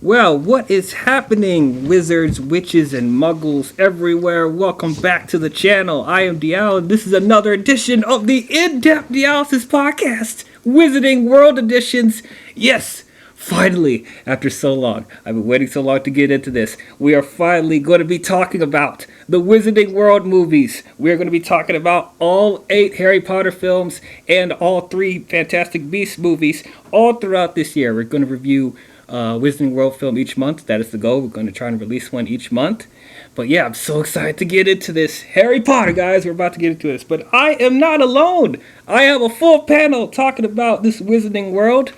Well, what is happening, wizards, witches, and muggles everywhere? Welcome back to the channel. I am D-Alysis, and this is another edition of the In-Depth D-Alysis podcast, Wizarding World Editions. Yes, finally, after so long, I've been waiting so long to get into this. We are finally going to be talking about the Wizarding World movies. We are going to be talking about all 8 Harry Potter films and all 3 Fantastic Beasts movies all throughout this year. We're going to review Wizarding World film each month. That is the goal. We're going to try and release one each month. But yeah, I'm so excited to get into this. Harry Potter, guys, we're about to get into this. But I am not alone. I have a full panel talking about this Wizarding World.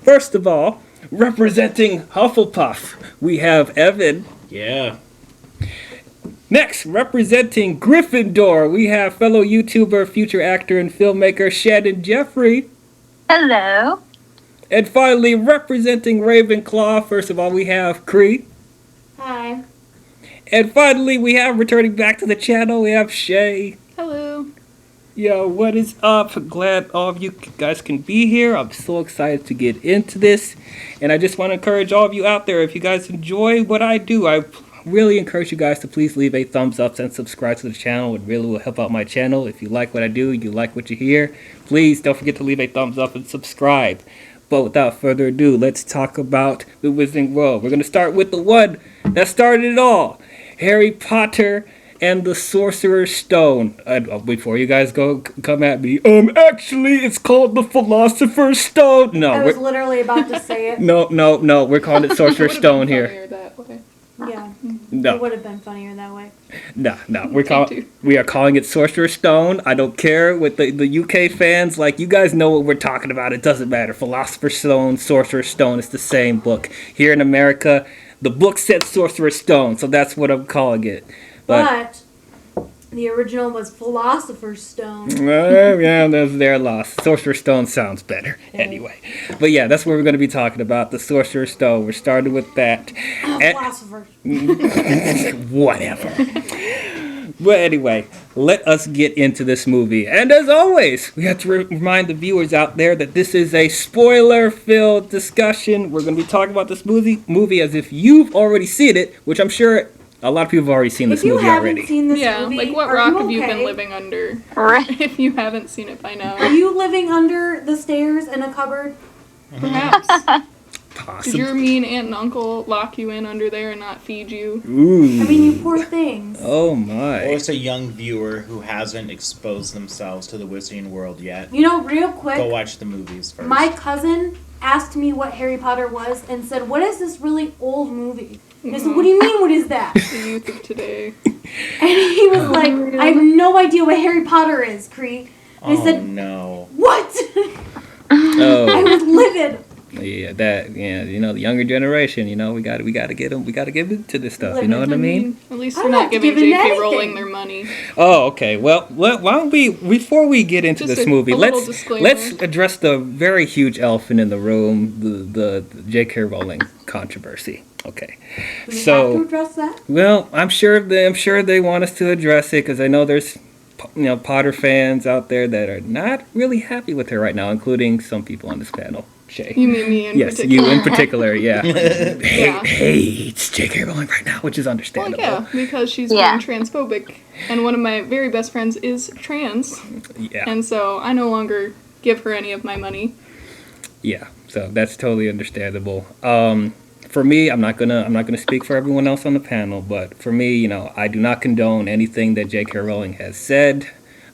First of all, representing Hufflepuff, we have Evan. Yeah. Next, representing Gryffindor, we have fellow YouTuber, future actor, and filmmaker Shannon Jeffrey. Hello. And finally, representing Ravenclaw, first of all, we have Cree. Hi. And finally, we have returning back to the channel, we have Shay. Hello. Yo, what is up? Glad all of you guys can be here. I'm so excited to get into this. And I just want to encourage all of you out there, if you guys enjoy what I do, I really encourage you guys to please leave a thumbs up and subscribe to the channel. It really will help out my channel. If you like what I do, you like what you hear, please don't forget to leave a thumbs up and subscribe. But without further ado, let's talk about the Wizarding World. We're going to start with the one that started it all. Harry Potter and the Sorcerer's Stone. Before you guys come at me, actually, it's called the Philosopher's Stone. No, I was literally about to say it. No, we're calling it Sorcerer's Stone here. That way. Yeah. No. It would have been funnier that way. No, we are calling it Sorcerer's Stone. I don't care with the UK fans. Like, you guys know what we're talking about. It doesn't matter. Philosopher's Stone, Sorcerer's Stone, it's the same book. Here in America, the book said Sorcerer's Stone, so that's what I'm calling it. But the original was Philosopher's Stone. Yeah, that's their loss. Sorcerer's Stone sounds better. Anyway. But yeah, that's what we're going to be talking about, the Sorcerer's Stone. We're starting with that. Philosopher. Whatever. But anyway, let us get into this movie. And as always, we have to remind the viewers out there that this is a spoiler-filled discussion. We're going to be talking about this movie as if you've already seen it, which I'm sure a lot of people have already seen this movie already. If you haven't seen this movie, like what rock have you been living under? If you haven't seen it by now. Are you living under the stairs in a cupboard? Perhaps. Possibly. Did your mean aunt and uncle lock you in under there and not feed you? Ooh. I mean, you poor things. Oh my. Or it's a young viewer who hasn't exposed themselves to the Wizarding World yet. You know, real quick, Go watch the movies first. my cousin asked me what Harry Potter was and said, "What is this really old movie?" And I said, "What do you mean, what is that?" The youth of today. And he was like, "I have no idea what Harry Potter is, Cree." And I said, no. "What?" Oh. I was livid. Yeah, the younger generation, we got to get them, we got to give into this stuff, you know what I mean? At least I'm they're not not giving giving J.K. anything. Rowling their money. Oh, okay. Well, why don't we, before we get into Just this a movie, little let's disclaimer. address the very huge elephant in the room, the J.K. Rowling controversy. Okay. Do we have to address that? Well, I'm sure they want us to address it because I know there's Potter fans out there that are not really happy with her right now, including some people on this panel. Shay. You mean me in Yes, particular? you in particular, yeah. Yeah. Hates J.K. Rowling right now, which is Well, understandable. yeah, because she's being transphobic. And one of my very best friends is trans. Yeah. And so I no longer give her any of my money. Yeah, so that's totally understandable. For me, I'm not gonna speak for everyone else on the panel, but for me, I do not condone anything that J.K. Rowling has said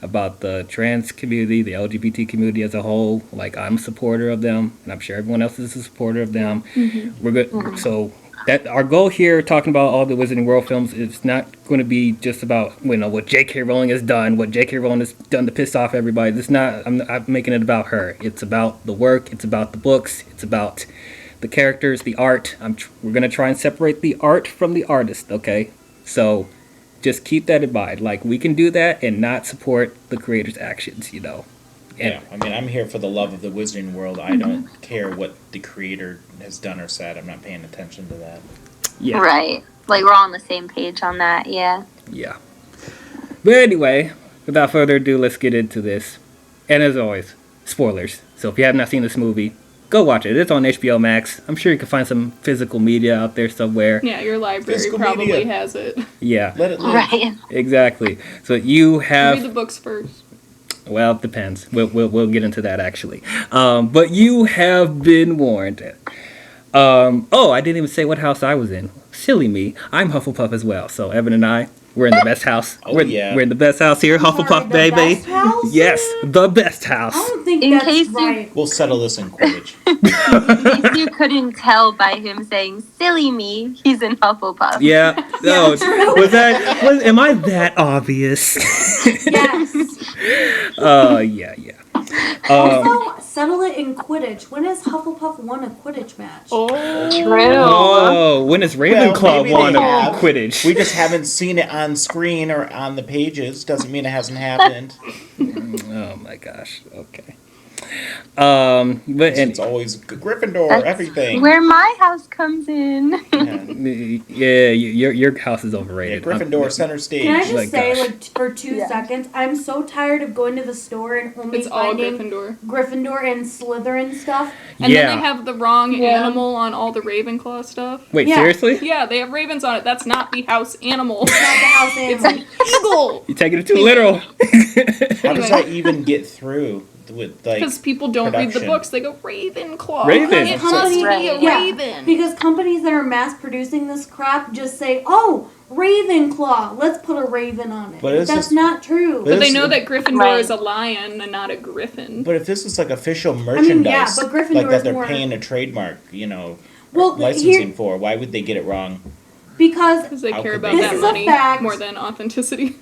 about the trans community, the LGBT community as a whole. Like, I'm a supporter of them, and I'm sure everyone else is a supporter of them. Mm-hmm. We're good. So that our goal here, talking about all the Wizarding World films, is not going to be just about what J.K. Rowling has done, what J.K. Rowling has done to piss off everybody. It's not. I'm making it about her. It's about the work. It's about the books. It's about the characters, the art. We're going to try and separate the art from the artist, okay? So just keep that in mind. Like, we can do that and not support the creator's actions, And, Yeah, I mean, I'm here for the love of the Wizarding World. I don't care what the creator has done or said. I'm not paying attention to that. Yeah. Right. Like, we're all on the same page on that, yeah. Yeah. But anyway, without further ado, let's get into this. And as always, spoilers. So if you have not seen this movie, go watch it. It's on HBO Max. I'm sure you can find some physical media out there somewhere. Yeah, your library Physical probably media. has it. Yeah, Let it live. Right. exactly. So you have. Read the books first. Well, it depends. We'll get into that actually. But you have been warned. I didn't even say what house I was in. Silly me. I'm Hufflepuff as well. So Evan and I, we're in the best house. Oh, we're, yeah. we're in the best house here, Hufflepuff, the baby. best house? Yes, the best house. I don't think In that's case you- right. We'll settle this in Quidditch. In case you couldn't tell by him saying "silly me," he's in Hufflepuff. Yeah. No. true. Am I that obvious? Yes. Yeah. Also, settle it in Quidditch. When has Hufflepuff won a Quidditch match? Oh. True. Oh, when has Ravenclaw maybe won they a have. Quidditch? We just haven't seen it on screen or on the pages. Doesn't mean it hasn't happened. Oh my gosh. Okay. But It's always Gryffindor, That's everything. Where my house comes in. Yeah. your house is Yeah, overrated. Gryffindor center stage. Can I just Like, say, gosh. for 2 Yeah. seconds, I'm so tired of going to the store and only It's all finding Gryffindor. Gryffindor and Slytherin stuff. And Yeah. then they have the wrong Yeah. animal on all the Ravenclaw stuff. Wait, Yeah. seriously? Yeah, they have ravens on it. That's not the house animal. Not the house It's animal. an eagle. You're taking it too literal. How does that even get through? With like, Because people don't read the production. books. They go Ravenclaw. Raven. It Company- must be a Right. Yeah, raven. because companies that are mass producing this crap just say, "Oh, Ravenclaw, let's put a raven on it." But it's That's just- not true. But they This- know that Gryffindor Right. is a lion and not a griffin. But if this is like official mean, merchandise, yeah, but Gryffindor like that is they're more- paying a trademark, Well, licensing here- for, why would they get it wrong? because Because they How care could about they that do This is a money fact. more than authenticity.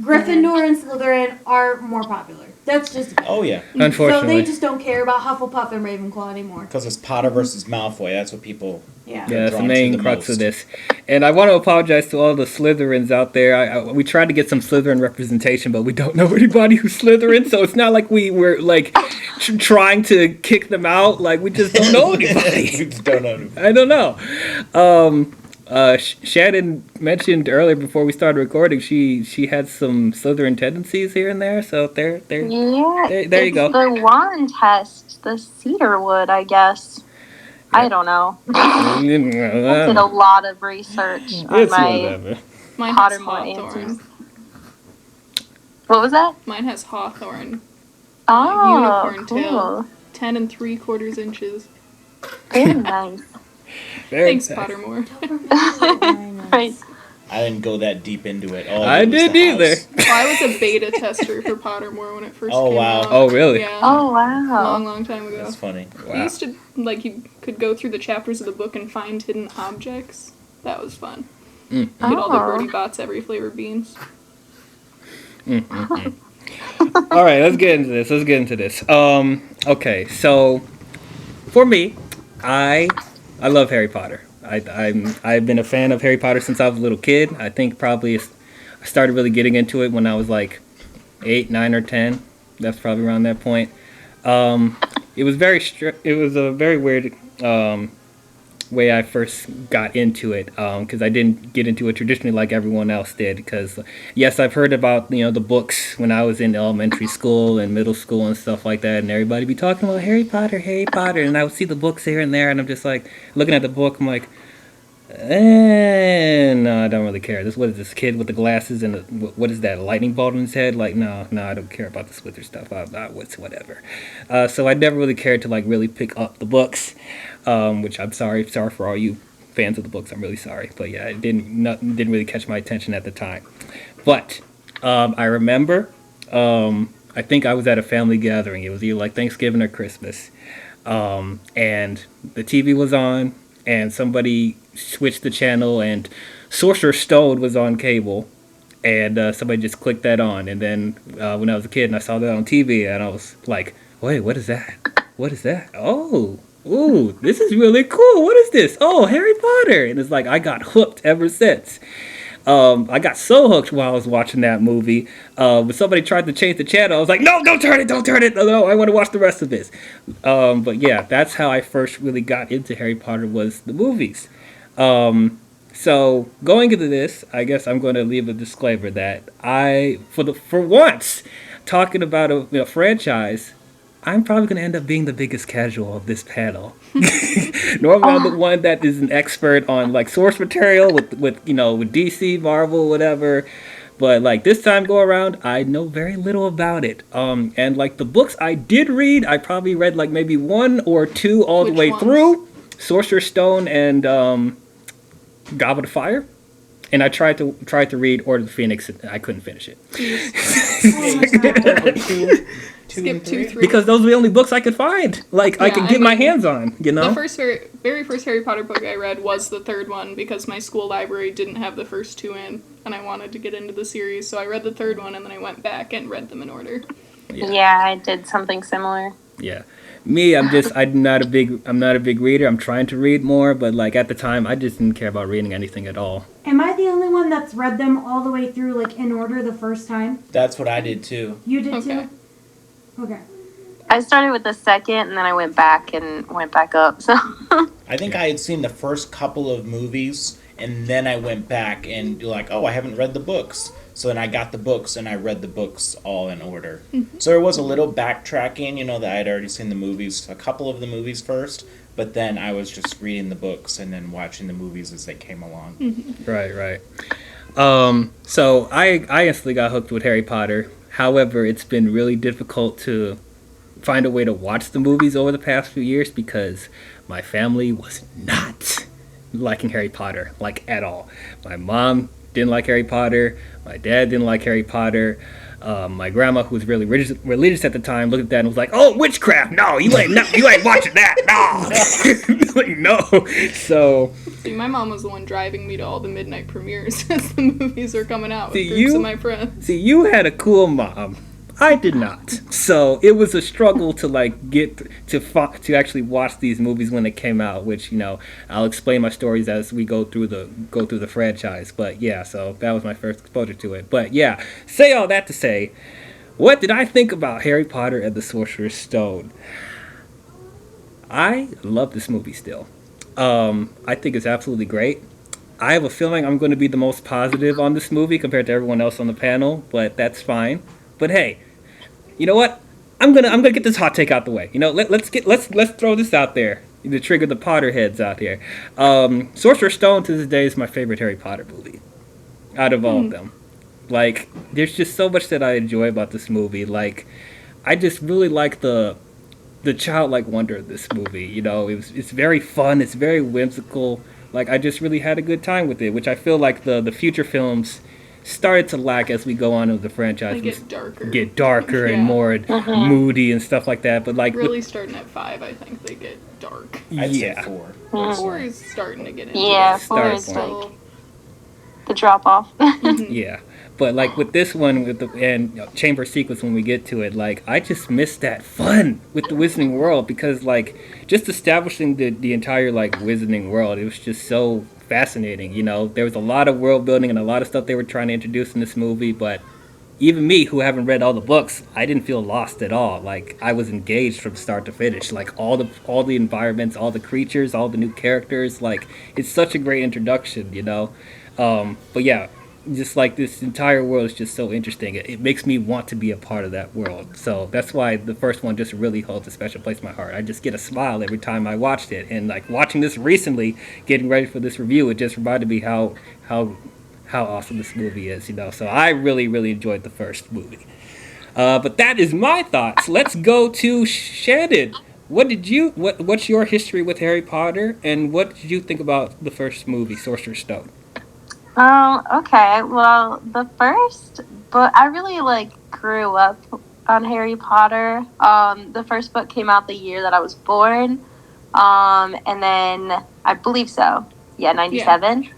Gryffindor and Slytherin are more popular. That's just Oh yeah, so Unfortunately. they just don't care about Hufflepuff and Ravenclaw anymore. because it's Potter versus Malfoy. That's what people. Yeah. Yeah, that's the drawn to main the crux most. of this. And I want to apologize to all the Slytherins out there. We tried to get some Slytherin representation, but we don't know anybody who's Slytherin, so it's not like we were like trying to kick them out. Like we just don't know anybody. We just don't know. I don't know. Shannon mentioned earlier before we started recording, she had some Slytherin tendencies here and there. So there. Yeah. There you go. The wand test, the cedarwood, I guess. I don't know. I did a lot of research on It's my whatever. Mine has Pottermore hawthorn. answers. What was that? Mine has hawthorn. Oh, unicorn cool. tail. 10 3/4 inches. Very nice. Very Thanks, nice. Pottermore. Right. I didn't go that deep into it. All I knew was didn't the either. house. Well, I was a beta tester for Pottermore when it first Oh, came wow. out. Oh, really? Yeah. Oh, wow. Long time ago. That's funny. I Wow. used to, like, you could go through the chapters of the book and find hidden objects. That was fun. Get all the Oh. birdie bots every flavor beans. All right, let's get into this. Okay, so for me, I love Harry Potter. I've been a fan of Harry Potter since I was a little kid. I think probably I started really getting into it when I was like 8, 9, or 10. That's probably around that point. It was it was a very weird way I first got into it, because I didn't get into it traditionally like everyone else did. Because yes, I've heard about the books when I was in elementary school and middle school and stuff like that, and everybody be talking about Harry Potter, and I would see the books here and there, and I'm just like looking at the book, I'm like, no, I don't really care. What is this kid with the glasses and what is that, a lightning bolt in his head? Like, no, I don't care about the Switzer stuff. Whatever. So I never really cared to like really pick up the books, which I'm sorry for all you fans of the books. I'm really sorry, but yeah, it didn't really catch my attention at the time. But I remember, I think I was at a family gathering. It was either like Thanksgiving or Christmas, and the TV was on, and somebody switched the channel, and Sorcerer's Stone was on cable, and somebody just clicked that on. And then when I was a kid and I saw that on TV, and I was like, wait, what is that? What is that? Oh, ooh, this is really cool. What is this? Oh, Harry Potter. And it's like I got hooked ever since. I got so hooked while I was watching that movie. When somebody tried to change the channel, I was like, no, don't turn it. No, I want to watch the rest of this. But yeah, that's how I first really got into Harry Potter, was the movies. So going into this, I guess I'm going to leave a disclaimer that for once, talking about a franchise I'm probably going to end up being the biggest casual of this panel. Normally, I'm the one that is an expert on like source material with DC, Marvel, whatever. But like this time go around, I know very little about it. And like the books I did read, I probably read like maybe one or two all the Which way ones? through. Sorcerer's Stone and Goblet of Fire. And I tried to read Order of the Phoenix, and I couldn't finish it. Oh my God. Skip 2, 3. Because those were the only books I could find. Like, I could get my hands on, you know? The very first Harry Potter book I read was the third one because my school library didn't have the first two in, and I wanted to get into the series, so I read the third one, and then I went back and read them in order. Yeah, I did something similar. Yeah. Me, I'm not a big reader. I'm trying to read more, but like at the time, I just didn't care about reading anything at all. Am I the only one that's read them all the way through, like, in order the first time? That's what I did too. You did Okay. too? Okay. I started with the second, and then I went back up. So I think I had seen the first couple of movies, and then I went back and like, oh, I haven't read the books. So then I got the books, and I read the books all in order. So there was a little backtracking, that I had already seen the movies, a couple of the movies first, but then I was just reading the books and then watching the movies as they came along. Right. So I instantly got hooked with Harry Potter. However, it's been really difficult to find a way to watch the movies over the past few years because my family was not liking Harry Potter, like at all. My mom didn't like Harry Potter. My dad didn't like Harry Potter. My grandma, who was really religious at the time, looked at that and was like, "Oh, witchcraft! No, you ain't watching that! No, like, no." So, See, my mom was the one driving me to all the midnight premieres as the movies were coming out with See, groups of my friends. see, you had a cool mom. I did not. So it was a struggle to like get to actually watch these movies when they came out. Which I'll explain my stories as we go through the franchise. But yeah, so that was my first exposure to it. But yeah, say all that to say, what did I think about Harry Potter and the Sorcerer's Stone? I love this movie still. I think it's absolutely great. I have a feeling I'm going to be the most positive on this movie compared to everyone else on the panel, but that's fine. But hey, you know what? I'm gonna get this hot take out the way. Let's throw this out there to trigger the Potterheads out here. Sorcerer's Stone to this day is my favorite Harry Potter movie out of all of them. Like, there's just so much that I enjoy about this movie. Like, I just really like the childlike wonder of this movie. It's very fun. It's very whimsical. Like, I just really had a good time with it, which I feel like the future films started to lack as we go on with the franchise. They get darker. And Yeah. more moody and stuff like that. But like, Really starting at 5, I think they get dark. I'd say Yeah. 4. 4 is starting to get into yeah, it. 4 is Start like the drop off. yeah. But like with this one, with the chamber sequence when we get to it, like I just missed that fun with the Wizarding World because like just establishing the entire like Wizarding World, it was just so fascinating. There was a lot of world building and a lot of stuff they were trying to introduce in this movie, but even me, who haven't read all the books, I didn't feel lost at all. Like I was engaged from start to finish. Like all the environments, all the creatures, all the new characters. Like it's such a great introduction, But yeah, just like this entire world is just so interesting. It makes me want to be a part of that world. So that's why the first one just really holds a special place in my heart. I just get a smile every time I watched it. And like watching this recently, getting ready for this review, it just reminded me how awesome this movie is, So I really, really enjoyed the first movie. But that is my thoughts. Let's go to Shannon. What's your history with Harry Potter, and what did you think about the first movie, Sorcerer's Stone? Okay. Well, the first book, I really grew up on Harry Potter. The first book came out the year that I was born. And then I believe so. Yeah, 97. Yeah.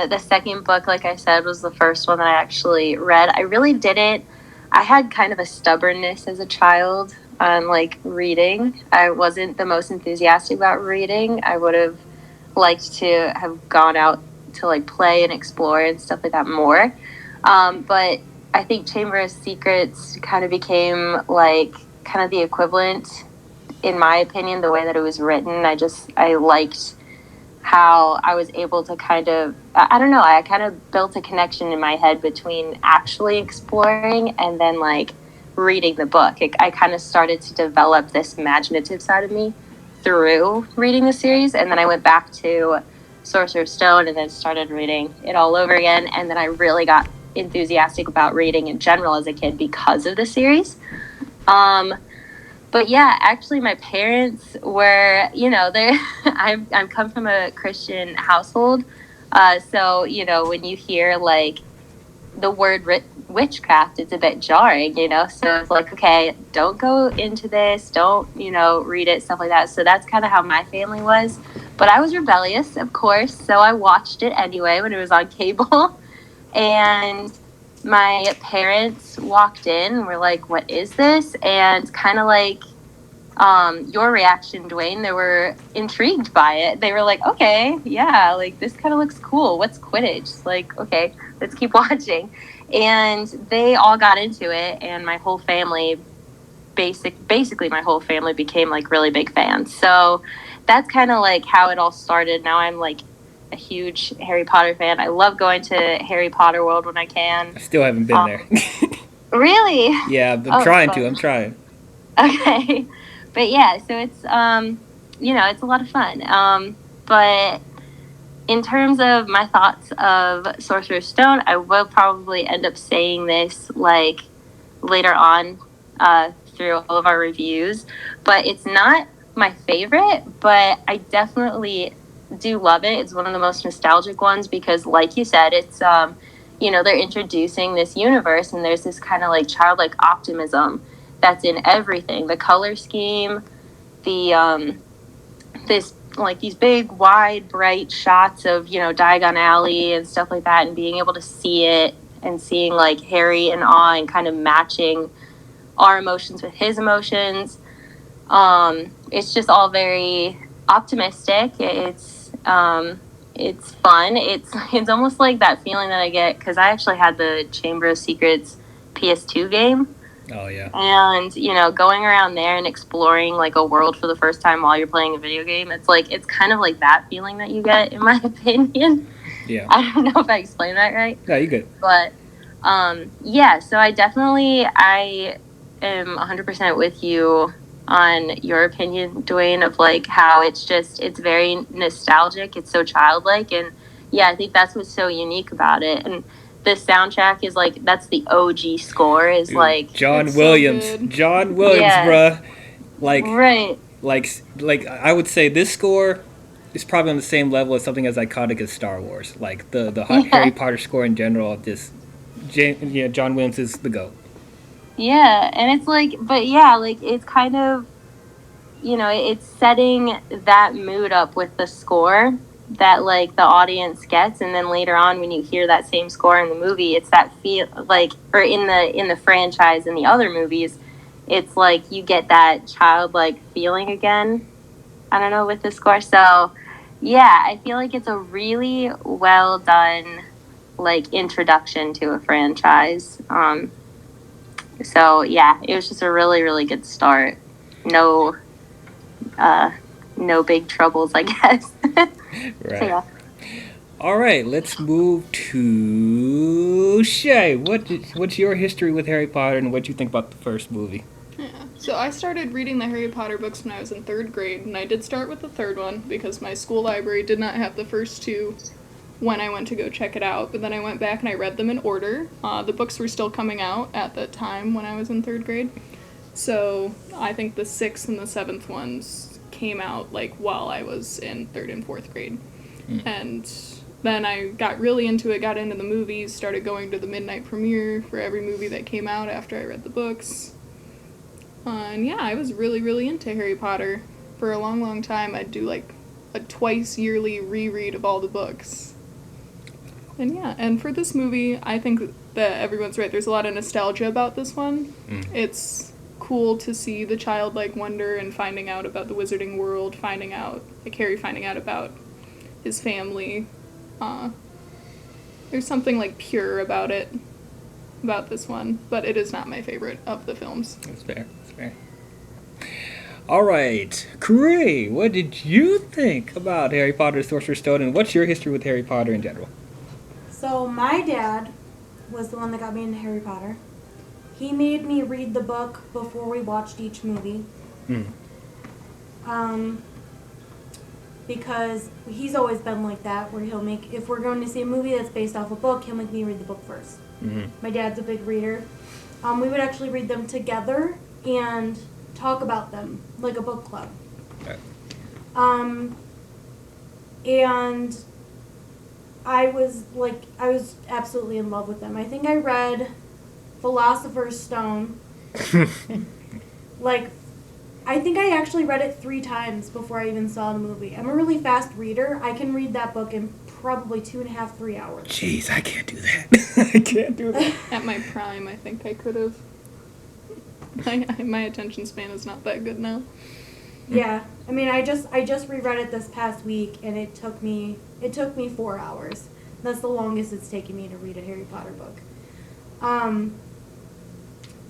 The second book, like I said, was the first one that I actually read. I had kind of a stubbornness as a child on reading. I wasn't the most enthusiastic about reading. I would have liked to have gone out to play and explore and stuff like that more. But I think Chamber of Secrets kind of became kind of the equivalent, in my opinion, the way that it was written. I liked how I was able to kind of, I don't know, I kind of built a connection in my head between actually exploring and then like reading the book. I kind of started to develop this imaginative side of me through reading the series, and then I went back to Sorcerer's Stone and then started reading it all over again, and then I really got enthusiastic about reading in general as a kid because of the series. But yeah, actually, my parents were, you know, they're, I'm come from a Christian household. So, you know, when you hear like the word witchcraft, it's a bit jarring, you know? So it's like, okay, don't go into this, don't, you know, read it, stuff like that. So that's kind of how my family was. But I was rebellious, of course. So I watched it anyway when it was on cable. And my parents walked in and were like, what is this? And kind of like your reaction, Dwayne, they were intrigued by it. They were like, okay, yeah, like this kind of looks cool. What's Quidditch? Like, okay, let's keep watching. And they all got into it, and my whole family, basically my whole family became like really big fans. So that's kind of like how it all started. Now I'm like a huge Harry Potter fan. I love going to Harry Potter World when I can. I still haven't been there. Really? Yeah, I'm Oh, trying fun. to. I'm trying. Okay. But yeah, so it's, you know, it's a lot of fun. But in terms of my thoughts of Sorcerer's Stone, I will probably end up saying this like later on through all of our reviews. But it's not my favorite, but I definitely do love it. It's one of the most nostalgic ones because, like you said, it's, you know, they're introducing this universe and there's this kind of like childlike optimism that's in everything. The color scheme, the this like these big, wide, bright shots of, you know, Diagon Alley and stuff like that, and being able to see it and seeing like Harry in awe and kind of matching our emotions with his emotions. It's just all very optimistic. It's fun. It's almost like that feeling that I get because I actually had the Chamber of Secrets PS2 game. Oh, yeah. And, you know, going around there and exploring, like, a world for the first time while you're playing a video game, it's kind of like that feeling that you get, in my opinion. Yeah. I don't know if I explained that right. No, you're good. But, yeah, so I am 100% with you on your opinion, Dwayne, of, like, how it's very nostalgic. It's so childlike. And, yeah, I think that's what's so unique about it. And the soundtrack is like that's the OG score is Dude, like John It's Williams. so good. John Williams, Yeah. bruh. Like, right. like I would say this score is probably on the same level as something as iconic as Star Wars. Like the Yeah. Harry Potter score in general. John Williams is the GOAT. Yeah, and it's like, but yeah, like it's kind of, you know, it's setting that mood up with the score that like the audience gets, and then later on when you hear that same score in the movie, it's that feel like, or in the franchise in the other movies, it's like you get that childlike feeling again. I don't know, with the score. So yeah, I feel like it's a really well done like introduction to a franchise. So yeah, it was just a really, really good start. No big troubles, I guess. Right. So, yeah. All right, let's move to Shay. What's your history with Harry Potter, and what do you think about the first movie? Yeah. So I started reading the Harry Potter books when I was in 3rd grade, and I did start with the 3rd one because my school library did not have the first 2 when I went to go check it out. But then I went back and I read them in order. The books were still coming out at the time when I was in 3rd grade. So I think the 6th and the 7th ones came out like while I was in 3rd and 4th grade. And then I got really into it, got into the movies, started going to the midnight premiere for every movie that came out after I read the books. And yeah, I was really, really into Harry Potter. For a long, long time, I'd do like a twice yearly reread of all the books. And yeah, and for this movie, I think that everyone's right. There's a lot of nostalgia about this one. It's cool to see the childlike wonder and finding out about the wizarding world, Harry finding out about his family. There's something like pure about it, about this one, but it is not my favorite of the films. That's fair. That's fair. All right, Cree, what did you think about Harry Potter and the Sorcerer's Stone, and what's your history with Harry Potter in general? So my dad was the one that got me into Harry Potter. He made me read the book before we watched each movie. Because he's always been like that, where he'll make, if we're going to see a movie that's based off a book, he'll make me read the book first. My dad's a big reader. We would actually read them together and talk about them, like a book club. Okay. And I was absolutely in love with them. I think I read Philosopher's Stone. I think I actually read it 3 times before I even saw the movie. I'm a really fast reader. I can read that book in probably 2.5, 3 hours. Jeez, I can't do that. I can't do that. At my prime, I think I could have. My attention span is not that good now. Yeah, I mean, I just reread it this past week, and it took me 4 hours. That's the longest it's taken me to read a Harry Potter book.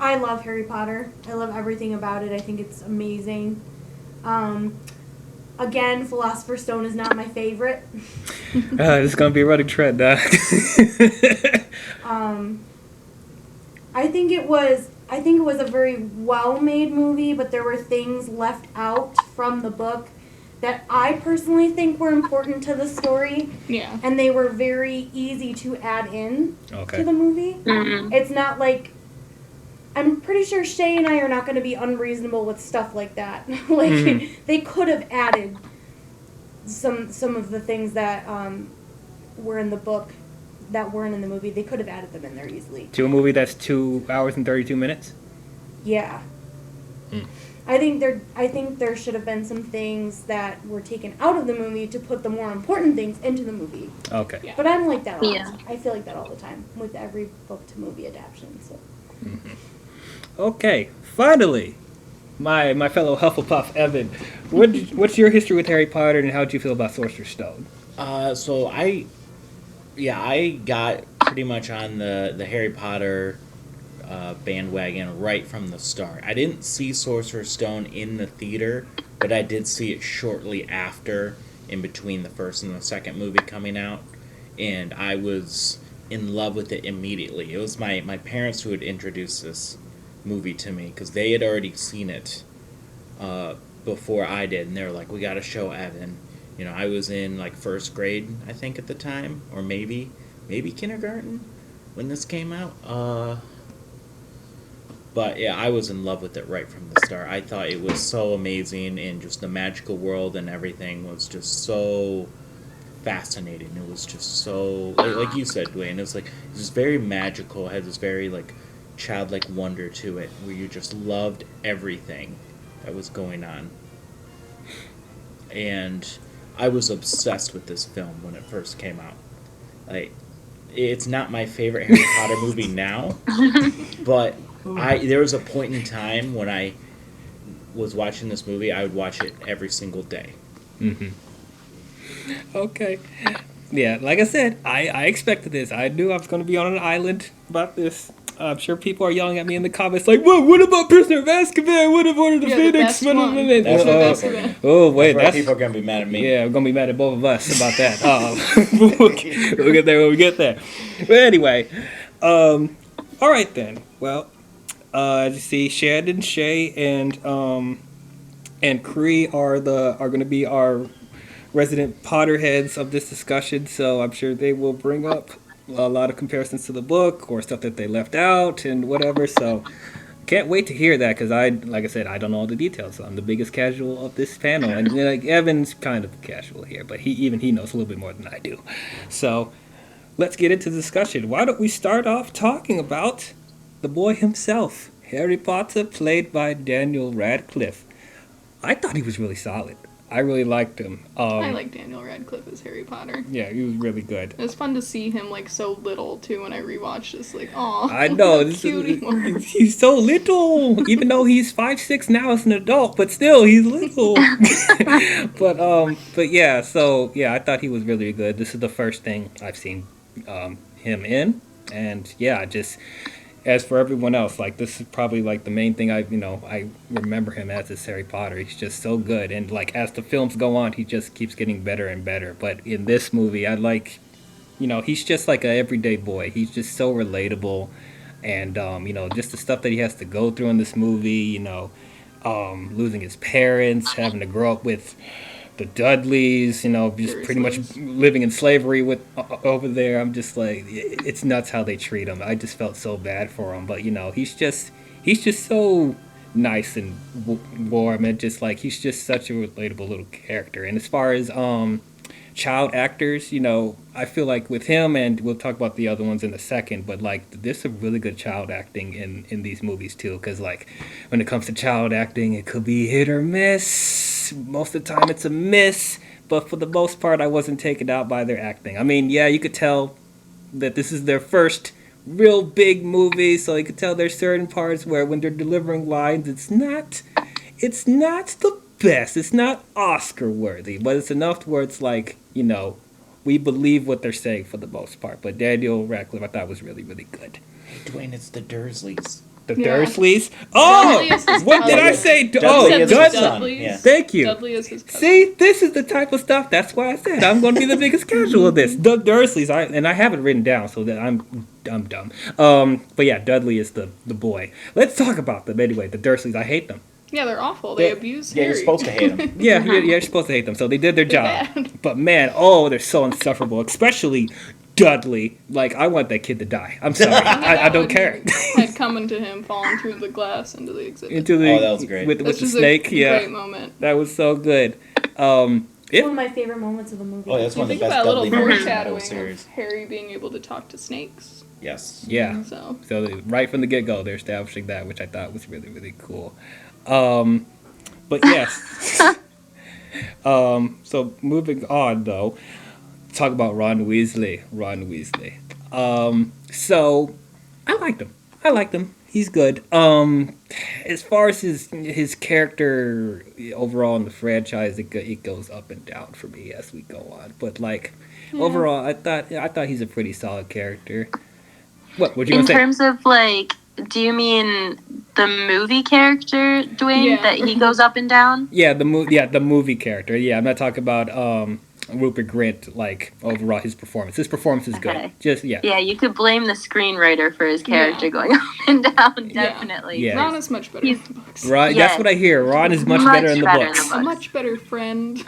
I love Harry Potter. I love everything about it. I think it's amazing. Again, Philosopher's Stone is not my favorite. This is gonna be a running trend. I think it was a very well-made movie, but there were things left out from the book that I personally think were important to the story. Yeah. And they were very easy to add in to the movie. It's not like, I'm pretty sure Shay and I are not going to be unreasonable with stuff like that. They could have added some of the things that were in the book that weren't in the movie. They could have added them in there easily. To a movie that's 2 hours and 32 minutes? Yeah. I think there should have been some things that were taken out of the movie to put the more important things into the movie. Okay. Yeah. But I'm like that all the time. I feel like that all the time with every book to movie adaptation. So. Okay, finally, my fellow Hufflepuff Evan, what's your history with Harry Potter, and how do you feel about Sorcerer's Stone? So I got pretty much on the Harry Potter bandwagon right from the start. I didn't see Sorcerer's Stone in the theater, but I did see it shortly after, in between the first and the second movie coming out, and I was in love with it immediately. It was my parents who had introduced this movie to me, because they had already seen it before I did, and they were like, we gotta show Evan. You know, I was in like first grade, I think, at the time, or maybe kindergarten when this came out. But yeah, I was in love with it right from the start. I thought it was so amazing, and just the magical world and everything was just so fascinating. It was just so, like you said, Dwayne, it was just very magical. It had this very like childlike wonder to it, where you just loved everything that was going on. And I was obsessed with this film when it first came out. Like, it's not my favorite Harry Potter movie now, but there was a point in time when I was watching this movie, I would watch it every single day. Okay. Yeah, like I said, I expected this. I knew I was going to be on an island about this. I'm sure people are yelling at me in the comments like, what about Prisoner of Azkaban? What about Order of the Phoenix? That's where people are going to be mad at me. Yeah, I'm going to be mad at both of us about that. We'll get there when we get there. But anyway, all right then. Well, you see, Shannon, Shay, and Cree are going to be our resident Potterheads of this discussion, so I'm sure they will bring up a lot of comparisons to the book or stuff that they left out and whatever. So can't wait to hear that, because like I said, I don't know all the details. So I'm the biggest casual of this panel, and like Evan's kind of casual here, but he knows a little bit more than I do. So let's get into the discussion. Why don't we start off talking about the boy himself, Harry Potter, played by Daniel Radcliffe. I thought he was really solid. I really liked him. I like Daniel Radcliffe as Harry Potter. Yeah, he was really good. It was fun to see him like so little too when I rewatched this. Like, aw, I know, he's so little. Even though he's 5'6" now as an adult, but still he's little. but yeah, so yeah, I thought he was really good. This is the first thing I've seen him in, and yeah, as for everyone else, like this is probably like the main thing I remember him as is Harry Potter. He's just so good, and like as the films go on, he just keeps getting better and better. But in this movie, I like, he's just like an everyday boy. He's just so relatable, and just the stuff that he has to go through in this movie. Losing his parents, having to grow up with the Dudleys, just pretty much living in slavery with over there. I'm just like, it's nuts how they treat him. I just felt so bad for him, but he's just so nice and warm, and just like he's just such a relatable little character. And as far as child actors, I feel like with him, and we'll talk about the other ones in a second, but like there's some really good child acting in these movies too, because like when it comes to child acting, it could be hit or miss. Most of the time it's a miss, but for the most part I wasn't taken out by their acting. I mean, yeah, you could tell that this is their first real big movie, so you could tell there's certain parts where when they're delivering lines, it's not the best. It's not Oscar worthy, but it's enough where it's like, we believe what they're saying for the most part. But Daniel Radcliffe, I thought, was really, really good. Hey, Dwayne, it's the Dursleys. The Dursleys? Oh! What did I say? Dudley is his son. Dudley. Yeah. Thank you. Dudley is his cousin. See, this is the type of stuff. That's why I said I'm going to be the biggest casual of this. The Dursleys, I have it written down, so that I'm dumb. But yeah, Dudley is the boy. Let's talk about them anyway. The Dursleys, I hate them. Yeah, they're awful. They abuse Harry. Yeah, you're supposed to hate them. Yeah, you're supposed to hate them. So they did their job. bad. But man, they're so insufferable. Especially Dudley. Like, I want that kid to die. I'm sorry. I don't care. Had coming to him, falling through the glass into the exhibit. that was great. With the snake. Yeah, great moment. that was so good. One of my favorite moments of the movie. Oh, that's You one of the think best about a little Dudley movies in the whole foreshadowing series. of Harry being able to talk to snakes. Yes. Yeah. So Right from the get-go, they're establishing that, which I thought was really, really cool. But yes. So moving on, though, talk about Ron Weasley. So I liked him. He's good. As far as his character overall in the franchise, it goes up and down for me as we go on. But like overall, I thought he's a pretty solid character. What would you in say? terms of like, do you mean the movie character, Dwayne, Yeah. that he goes up and down? Yeah, the movie character. Yeah, I'm not talking about Rupert Grint. Like overall, his performance. His performance is good. Okay. Yeah. You could blame the screenwriter for his character going up and down, Yeah. definitely. Yeah. Ron is much better in the books. Right. Yes. That's what I hear. Ron is much better in the books. A much better friend.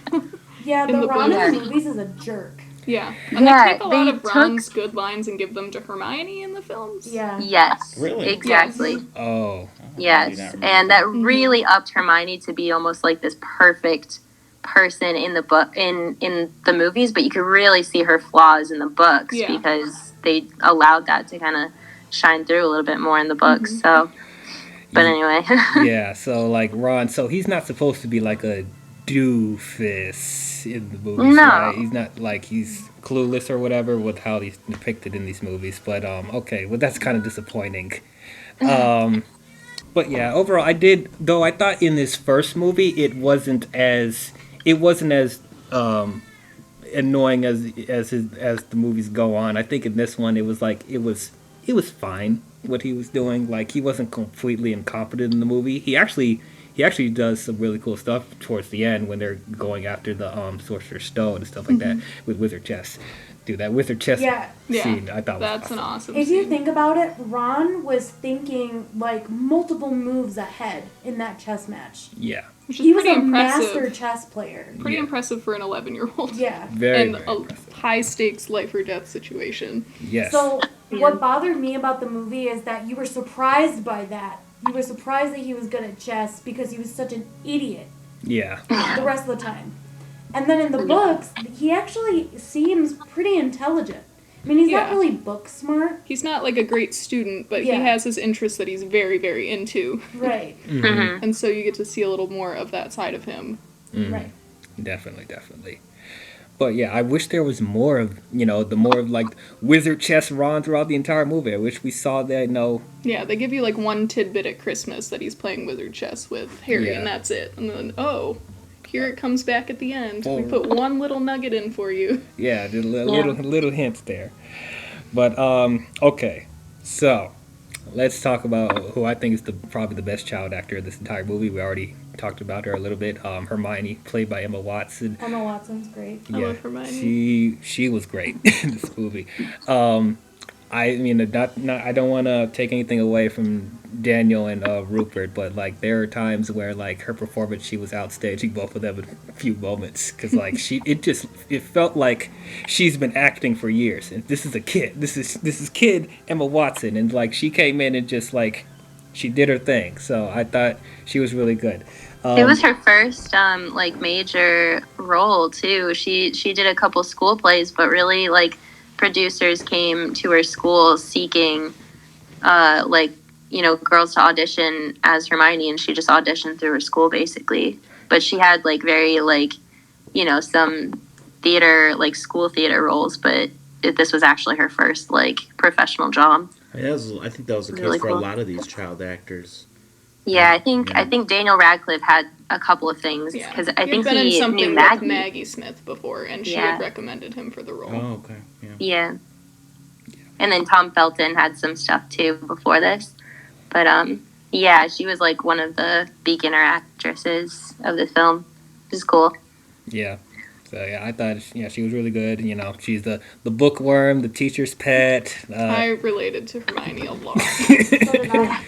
Yeah, in the the Ron in book. the movies is a jerk. Yeah. And Yeah, they take a lot they of Ron's good lines and give them to Hermione in the films. Yeah. Yes. Really? Exactly. Oh. Yes. And that really upped Hermione to be almost like this perfect person in the book in the movies, but you could really see her flaws in the books because they allowed that to kind of shine through a little bit more in the books. So but anyway. Yeah, so like Ron, so he's not supposed to be like a doofus in the movies, No. right? He's not like he's clueless or whatever with how he's depicted in these movies. But okay, well that's kind of disappointing. But yeah, overall I thought in this first movie it wasn't as annoying as the movies go on. I think in this one it was fine what he was doing. Like he wasn't completely incompetent in the movie. He actually does some really cool stuff towards the end when they're going after the Sorcerer's Stone and stuff like that with Wizard Chess. Dude, that Wizard Chess scene I thought that's was awesome. an awesome If scene. you think about it, Ron was thinking like multiple moves ahead in that chess match. Yeah. Which is He was pretty a impressive. master chess player. Pretty impressive for an 11-year-old. Yeah. Very, And very a impressive. high-stakes life-or-death situation. Yes. So what bothered me about the movie is that you were surprised by that. You were surprised that he was good at chess because he was such an idiot yeah. the rest of the time. And then in the books, he actually seems pretty intelligent. I mean, he's not Yeah. really book smart. He's not like a great student, but Yeah. he has his interests that he's very, very into. Right. And so you get to see a little more of that side of him. Right. Definitely. But yeah, I wish there was more of, like Wizard Chess Ron throughout the entire movie. I wish we saw that, Yeah, they give you like one tidbit at Christmas that he's playing wizard chess with Harry, Yeah. and that's it. And then, here it comes back at the end. We Oh. put one little nugget in for you. Yeah, the little hints there. But okay, so let's talk about who I think is probably the best child actor of this entire movie. We already talked about her a little bit. Hermione, played by Emma Watson. Emma Watson's great. I love Hermione. She was great in this movie. I mean, I don't want to take anything away from Daniel and Rupert, but like there are times where like her performance, she was outstaging both of them in a few moments because like it felt like she's been acting for years, and this is a kid. This is kid Emma Watson, and like she came in and just like she did her thing. So I thought she was really good. It was her first like major role too. She did a couple school plays, but really like producers came to her school seeking like, you know, girls to audition as Hermione, and she just auditioned through her school basically. But she had like very like, you know, some theater, like school theater roles, but this was actually her first like professional job. I think that was the case Really for cool. a lot of these child actors. Yeah, I think Daniel Radcliffe had a couple of things because I think been in he something knew with Maggie. Maggie Smith before, and she had recommended him for the role. Oh, okay. Yeah. And then Tom Felton had some stuff too before this. But yeah, she was like one of the beginner actresses of the film. Which is cool. Yeah. So yeah, I thought she was really good. You know, she's the bookworm, the teacher's pet. I related to Hermione a lot. So did I.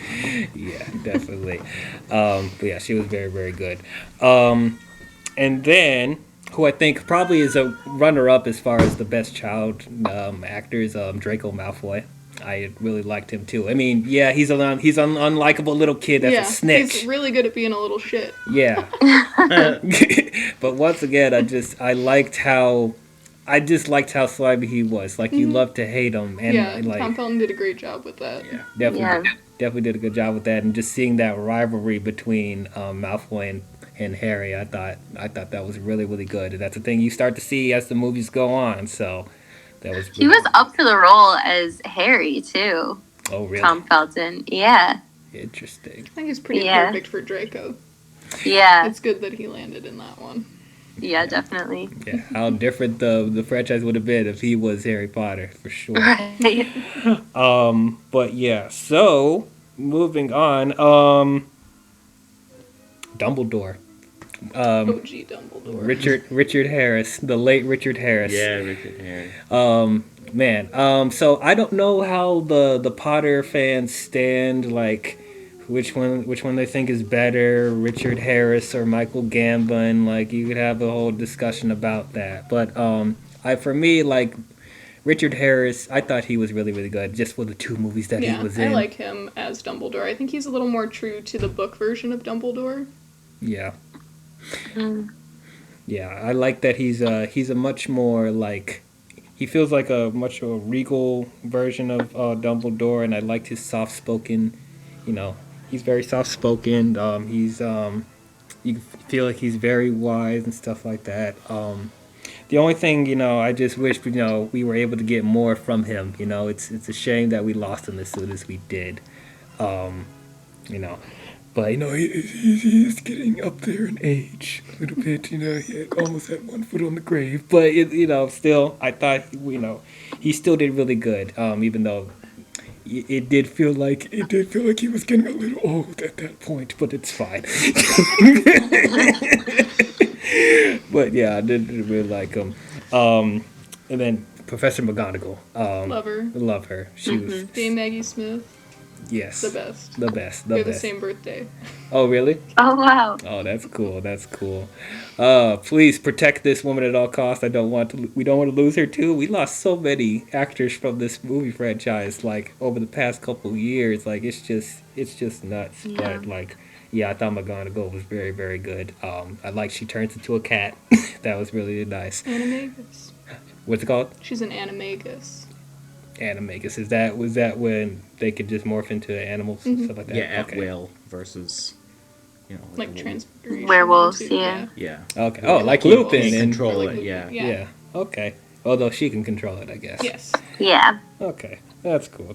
Yeah, definitely. But yeah, she was very, very good. And then, who I think probably is a runner-up as far as the best child actor is Draco Malfoy. I really liked him too. I mean, yeah, he's an unlikable little kid that's a snitch. He's really good at being a little shit. Yeah. But once again, I just liked how slimy he was. Like you love to hate him, and like Tom Felton did a great job with that. Yeah. Definitely did a good job with that, and just seeing that rivalry between Malfoy and Harry, I thought that was really, really good. And that's the thing you start to see as the movies go on. So that was. He was up to the role as Harry too. Oh really? Tom Felton. Yeah. Interesting. I think he's pretty perfect for Draco. Yeah. It's good that he landed in that one. Yeah, definitely. Yeah, how different the franchise would have been if he was Harry Potter, for sure. Right. But yeah, so moving on, Dumbledore. OG Dumbledore. Richard Harris, the late Richard Harris. Yeah, Richard Harris. Man. So I don't know how the Potter fans stand, like which one they think is better, Richard Harris or Michael Gambon. Like you could have a whole discussion about that. But for me, like Richard Harris, I thought he was really, really good just for the two movies that he was in. I like him as Dumbledore. I think he's a little more true to the book version of Dumbledore. Yeah. Yeah, I like that he's a much more like, he feels like a much more regal version of Dumbledore, and I liked his soft spoken, he's very soft spoken. You feel like he's very wise and stuff like that. The only thing, I just wish we were able to get more from him. It's a shame that we lost him as soon as we did. But he's getting up there in age a little bit. He almost had one foot on the grave. But still, I thought he still did really good. Even though it did feel like he was getting a little old at that point. But it's fine. But yeah, I did really like him. And then Professor McGonagall. Love her. She was Dame Maggie Smith. Yes. The best. The best. They're the same birthday. Oh, really? Oh, wow. Oh, that's cool. Please protect this woman at all costs. We don't want to lose her too. We lost so many actors from this movie franchise, like over the past couple years. Like it's just nuts. Yeah. But I thought McGonagall was very, very good. I like she turns into a cat. That was really nice. Animagus. What's it called? She's an animagus. Animagus. Was that when they could just morph into animals and stuff like that? Yeah, at will versus, like transfiguration. Werewolves, too, Yeah. Okay. Oh, like Lupin and control like it. Lupin, Yeah. yeah. Okay. Although she can control it, I guess. Yes. Yeah. Okay. That's cool.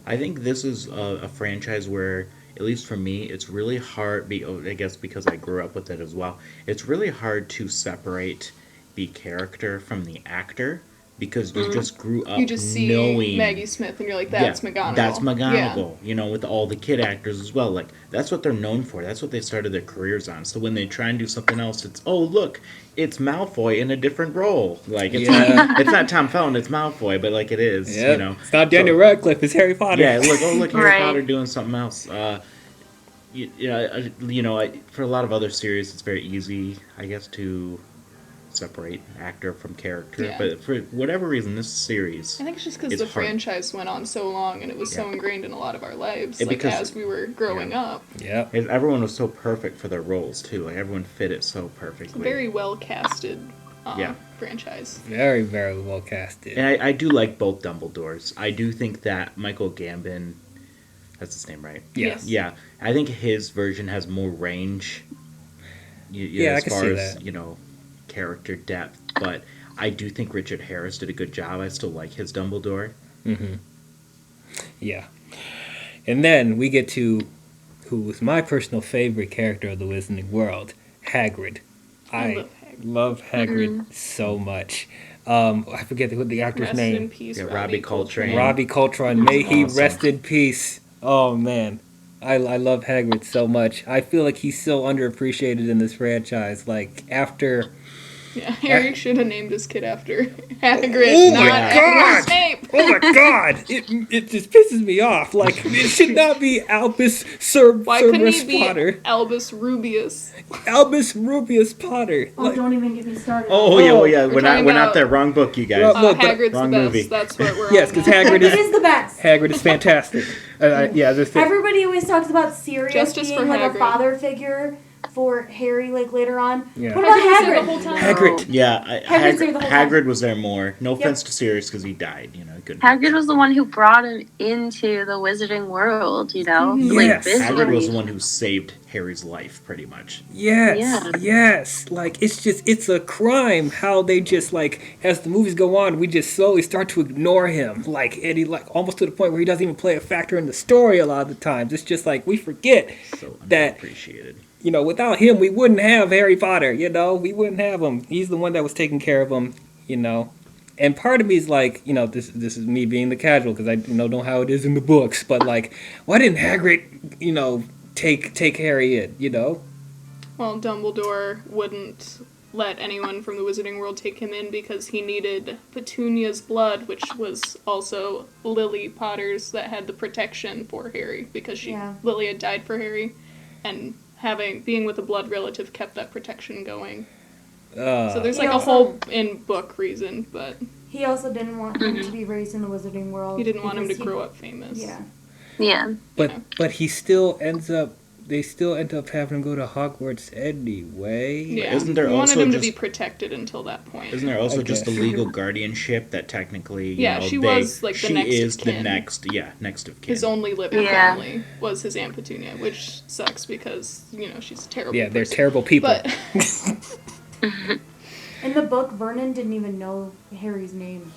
I think this is a franchise where, at least for me, it's really hard, I guess because I grew up with it as well, it's really hard to separate the character from the actor, because you just grew up You just see knowing Maggie Smith and you're like, that's McGonagall. That's McGonagall. Yeah. You know, with all the kid actors as well. Like, that's what they're known for. That's what they started their careers on. So when they try and do something else, it's, oh, look, it's Malfoy in a different role. Like, it's, it's not Tom Felton, it's Malfoy, but, like, it is, you know. It's not Daniel Radcliffe, it's Harry Potter. Yeah, look, Harry Right. Potter doing something else. For a lot of other series, it's very easy, I guess, to separate actor from character. Yeah. But for whatever reason, this series, I think it's just because the hard. franchise went on so long and it was so ingrained in a lot of our lives, like because- as we were growing up. Yeah. Everyone was so perfect for their roles too. Like everyone fit it so perfectly. Very well casted Yeah. franchise. Very, very well casted. And I do like both Dumbledores. I do think that Michael Gambon, that's his name, right? Yes. Yeah, I think his version has more range. Yeah, I as can far see as that. character depth. But I do think Richard Harris did a good job. I still like his Dumbledore. Mm-hmm. Yeah. And then we get to who was my personal favorite character of the Wizarding World, Hagrid. I love Hagrid so much. I forget what the actor's Rest name. in peace, Yeah, Robbie Robbie Coltrane. Robbie Coltrane. May he awesome. rest in peace. Oh, man. I love Hagrid so much. I feel like he's so underappreciated in this franchise. Like, after... Yeah, Harry should have named his kid after Hagrid, Oh my not God! Edward Snape. Oh my god! It just pisses me off. Like, it should not be Albus Why couldn't he Cerberus be Potter. Albus Rubius? Albus Rubius Potter. Oh, Like, don't even get me started. Oh, yeah, well, yeah. We're We're not talking there. about- Wrong book, you guys. Well, Look, but- Hagrid's Wrong the best. movie. That's what we're yes, on because now. Hagrid Hagrid is is the best. Hagrid is fantastic. Yeah, this Everybody always talks about Sirius Justice being for like Hagrid. a father figure for Harry, like later on. Yeah. What about Hagrid was there the Hagrid? whole time. Hagrid. Yeah, Hagrid's there the whole time. Hagrid was there more. No offense to Sirius because he died. Good. Hagrid was the one who brought him into the Wizarding world, Yes. Hagrid was the visually. one who saved Harry's life, pretty much. Yes, Yeah. yes. Like, it's a crime how they just, like, as the movies go on, we just slowly start to ignore him. Like, and he, like, almost to the point where he doesn't even play a factor in the story a lot of the times. It's just like, we forget So that, underappreciated. without him, we wouldn't have Harry Potter, we wouldn't have him. He's the one that was taking care of him, And part of me is like, this is me being the casual, because I know how it is in the books, but, like, why didn't Hagrid, take Harry in, Well, Dumbledore wouldn't let anyone from the Wizarding World take him in because he needed Petunia's blood, which was also Lily Potter's that had the protection for Harry because Lily had died for Harry, and being with a blood relative kept that protection going. So there's He like also- a whole in-book reason, but He also didn't want him to be raised in the Wizarding World. he didn't want him to because grow up famous. Yeah. Yeah. But he still ends up. They still end up having him go to Hogwarts anyway. Yeah, Isn't there he wanted also him to just- be protected until that point. Isn't there also I just a guess. legal guardianship that technically, Yeah, she was, like, the she next is of the kin. next of kin. His only living Yeah. family was his Aunt Petunia, which sucks because, she's a terrible Yeah, they're person. terrible people. But In the book, Vernon didn't even know Harry's name.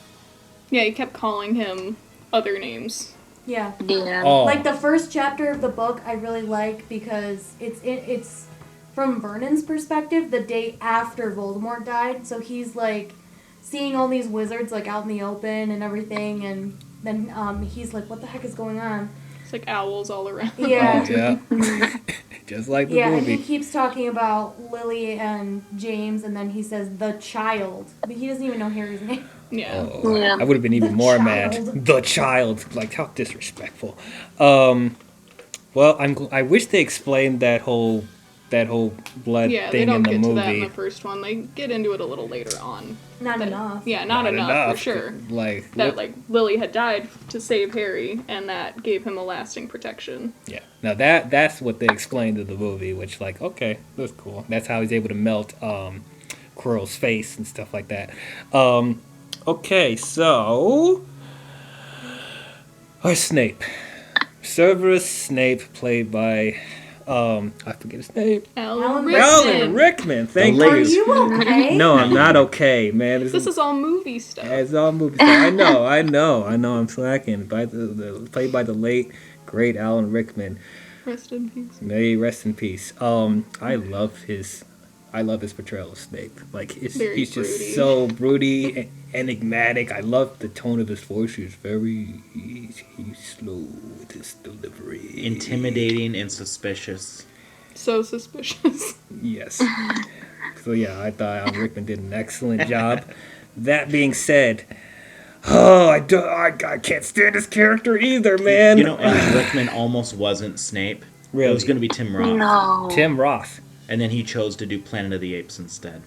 yeah, he kept calling him other names. Yeah. Yeah. Oh, Like the first chapter of the book, I really like because it's from Vernon's perspective the day after Voldemort died. So he's like seeing all these wizards like out in the open and everything, and then he's like, "What the heck is going on?" It's like owls all around. Yeah. yeah. Just like the Yeah, and he movie. keeps talking about Lily and James, and then he says the child, but he doesn't even know Harry's name. Yeah. Oh, Yeah. I would have been even The more child. mad. The child, like how disrespectful. Well, I wish they explained that whole blood Yeah, they thing don't in the get to that in movie. the first one. They get into it a little later on. Not But- enough. Yeah, not enough, for sure. Like That, like, Lily had died to save Harry, and that gave him a lasting protection. yeah. Now that's what they explained in the movie, which like okay, that's cool. That's how he's able to melt Quirrell's face and stuff like that. Okay, so our Snape, Severus Snape, played by I forget his name. Alan Rickman. Alan Rickman. Thank The Are you. you okay? No, I'm not okay, man. This is all movie stuff. It's all movie stuff. I know. I'm slacking. By played by the late great Alan Rickman. Rest in peace. May he rest in peace. I love his portrayal of Snape. Like Very he's just broody. so broody enigmatic. I love the tone of his voice. He's slow with his delivery. Intimidating and suspicious. So suspicious. Yes. So yeah, I thought Alan Rickman did an excellent job. That being said, I can't stand his character either, man. You know, Alan Rickman almost wasn't Snape. Really? It was going to be Tim Roth. No. Tim Roth. And then he chose to do Planet of the Apes instead.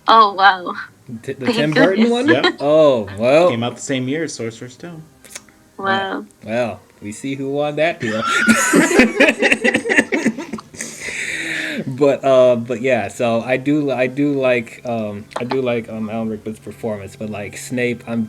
Oh, wow. The Thank Tim Burton goodness. one? Yep. Oh, well. Came out the same year as Sorcerer's Stone. Wow. Well, we see who won that deal. But yeah, so I do like Alan Rickman's performance, but like Snape, he's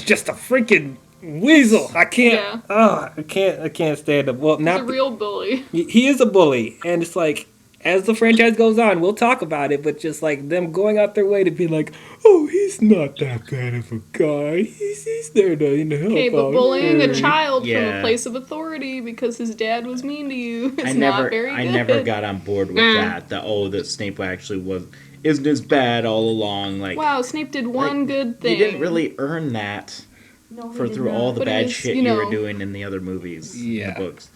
just a freaking weasel. I can't I can't stand him. Well, He's a real bully. He is a bully, and it's like, as the franchise goes on, we'll talk about it, but just like them going out their way to be like, oh, he's not that bad of a guy. He's there to help out. Okay, but bullying a child from Yeah. a place of authority because his dad was mean to you is I not very good. I never got on board with that. That Snape actually isn't as bad all along. Like, Wow, Snape did one good thing. You didn't really earn that No, he for did through not. all the But it bad was, shit you you were know- doing in the other movies, Yeah. the books.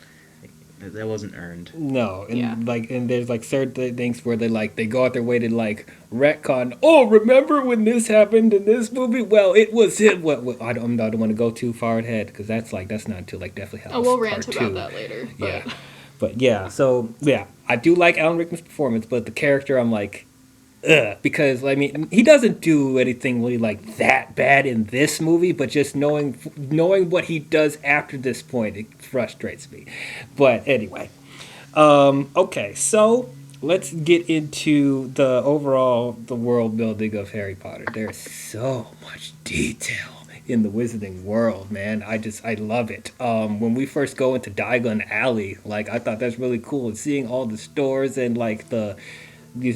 That wasn't earned. No, and Yeah. and there's like certain things where they go out their way to like retcon. Oh, remember when this happened in this movie? Well, it was him. I don't want to go too far ahead because that's not until like Deathly Hallows. Oh, we'll rant Part about 2. that later. But Yeah, but yeah. So yeah, I do like Alan Rickman's performance, but the character, I'm like, ugh, because I mean he doesn't do anything really like that bad in this movie, but just knowing what he does after this point, it frustrates me. But anyway, okay, so let's get into the world building of Harry Potter. There's so much detail in the wizarding world, man. I love it. When we first go into Diagon Alley, like I thought that's really cool, and seeing all the stores and like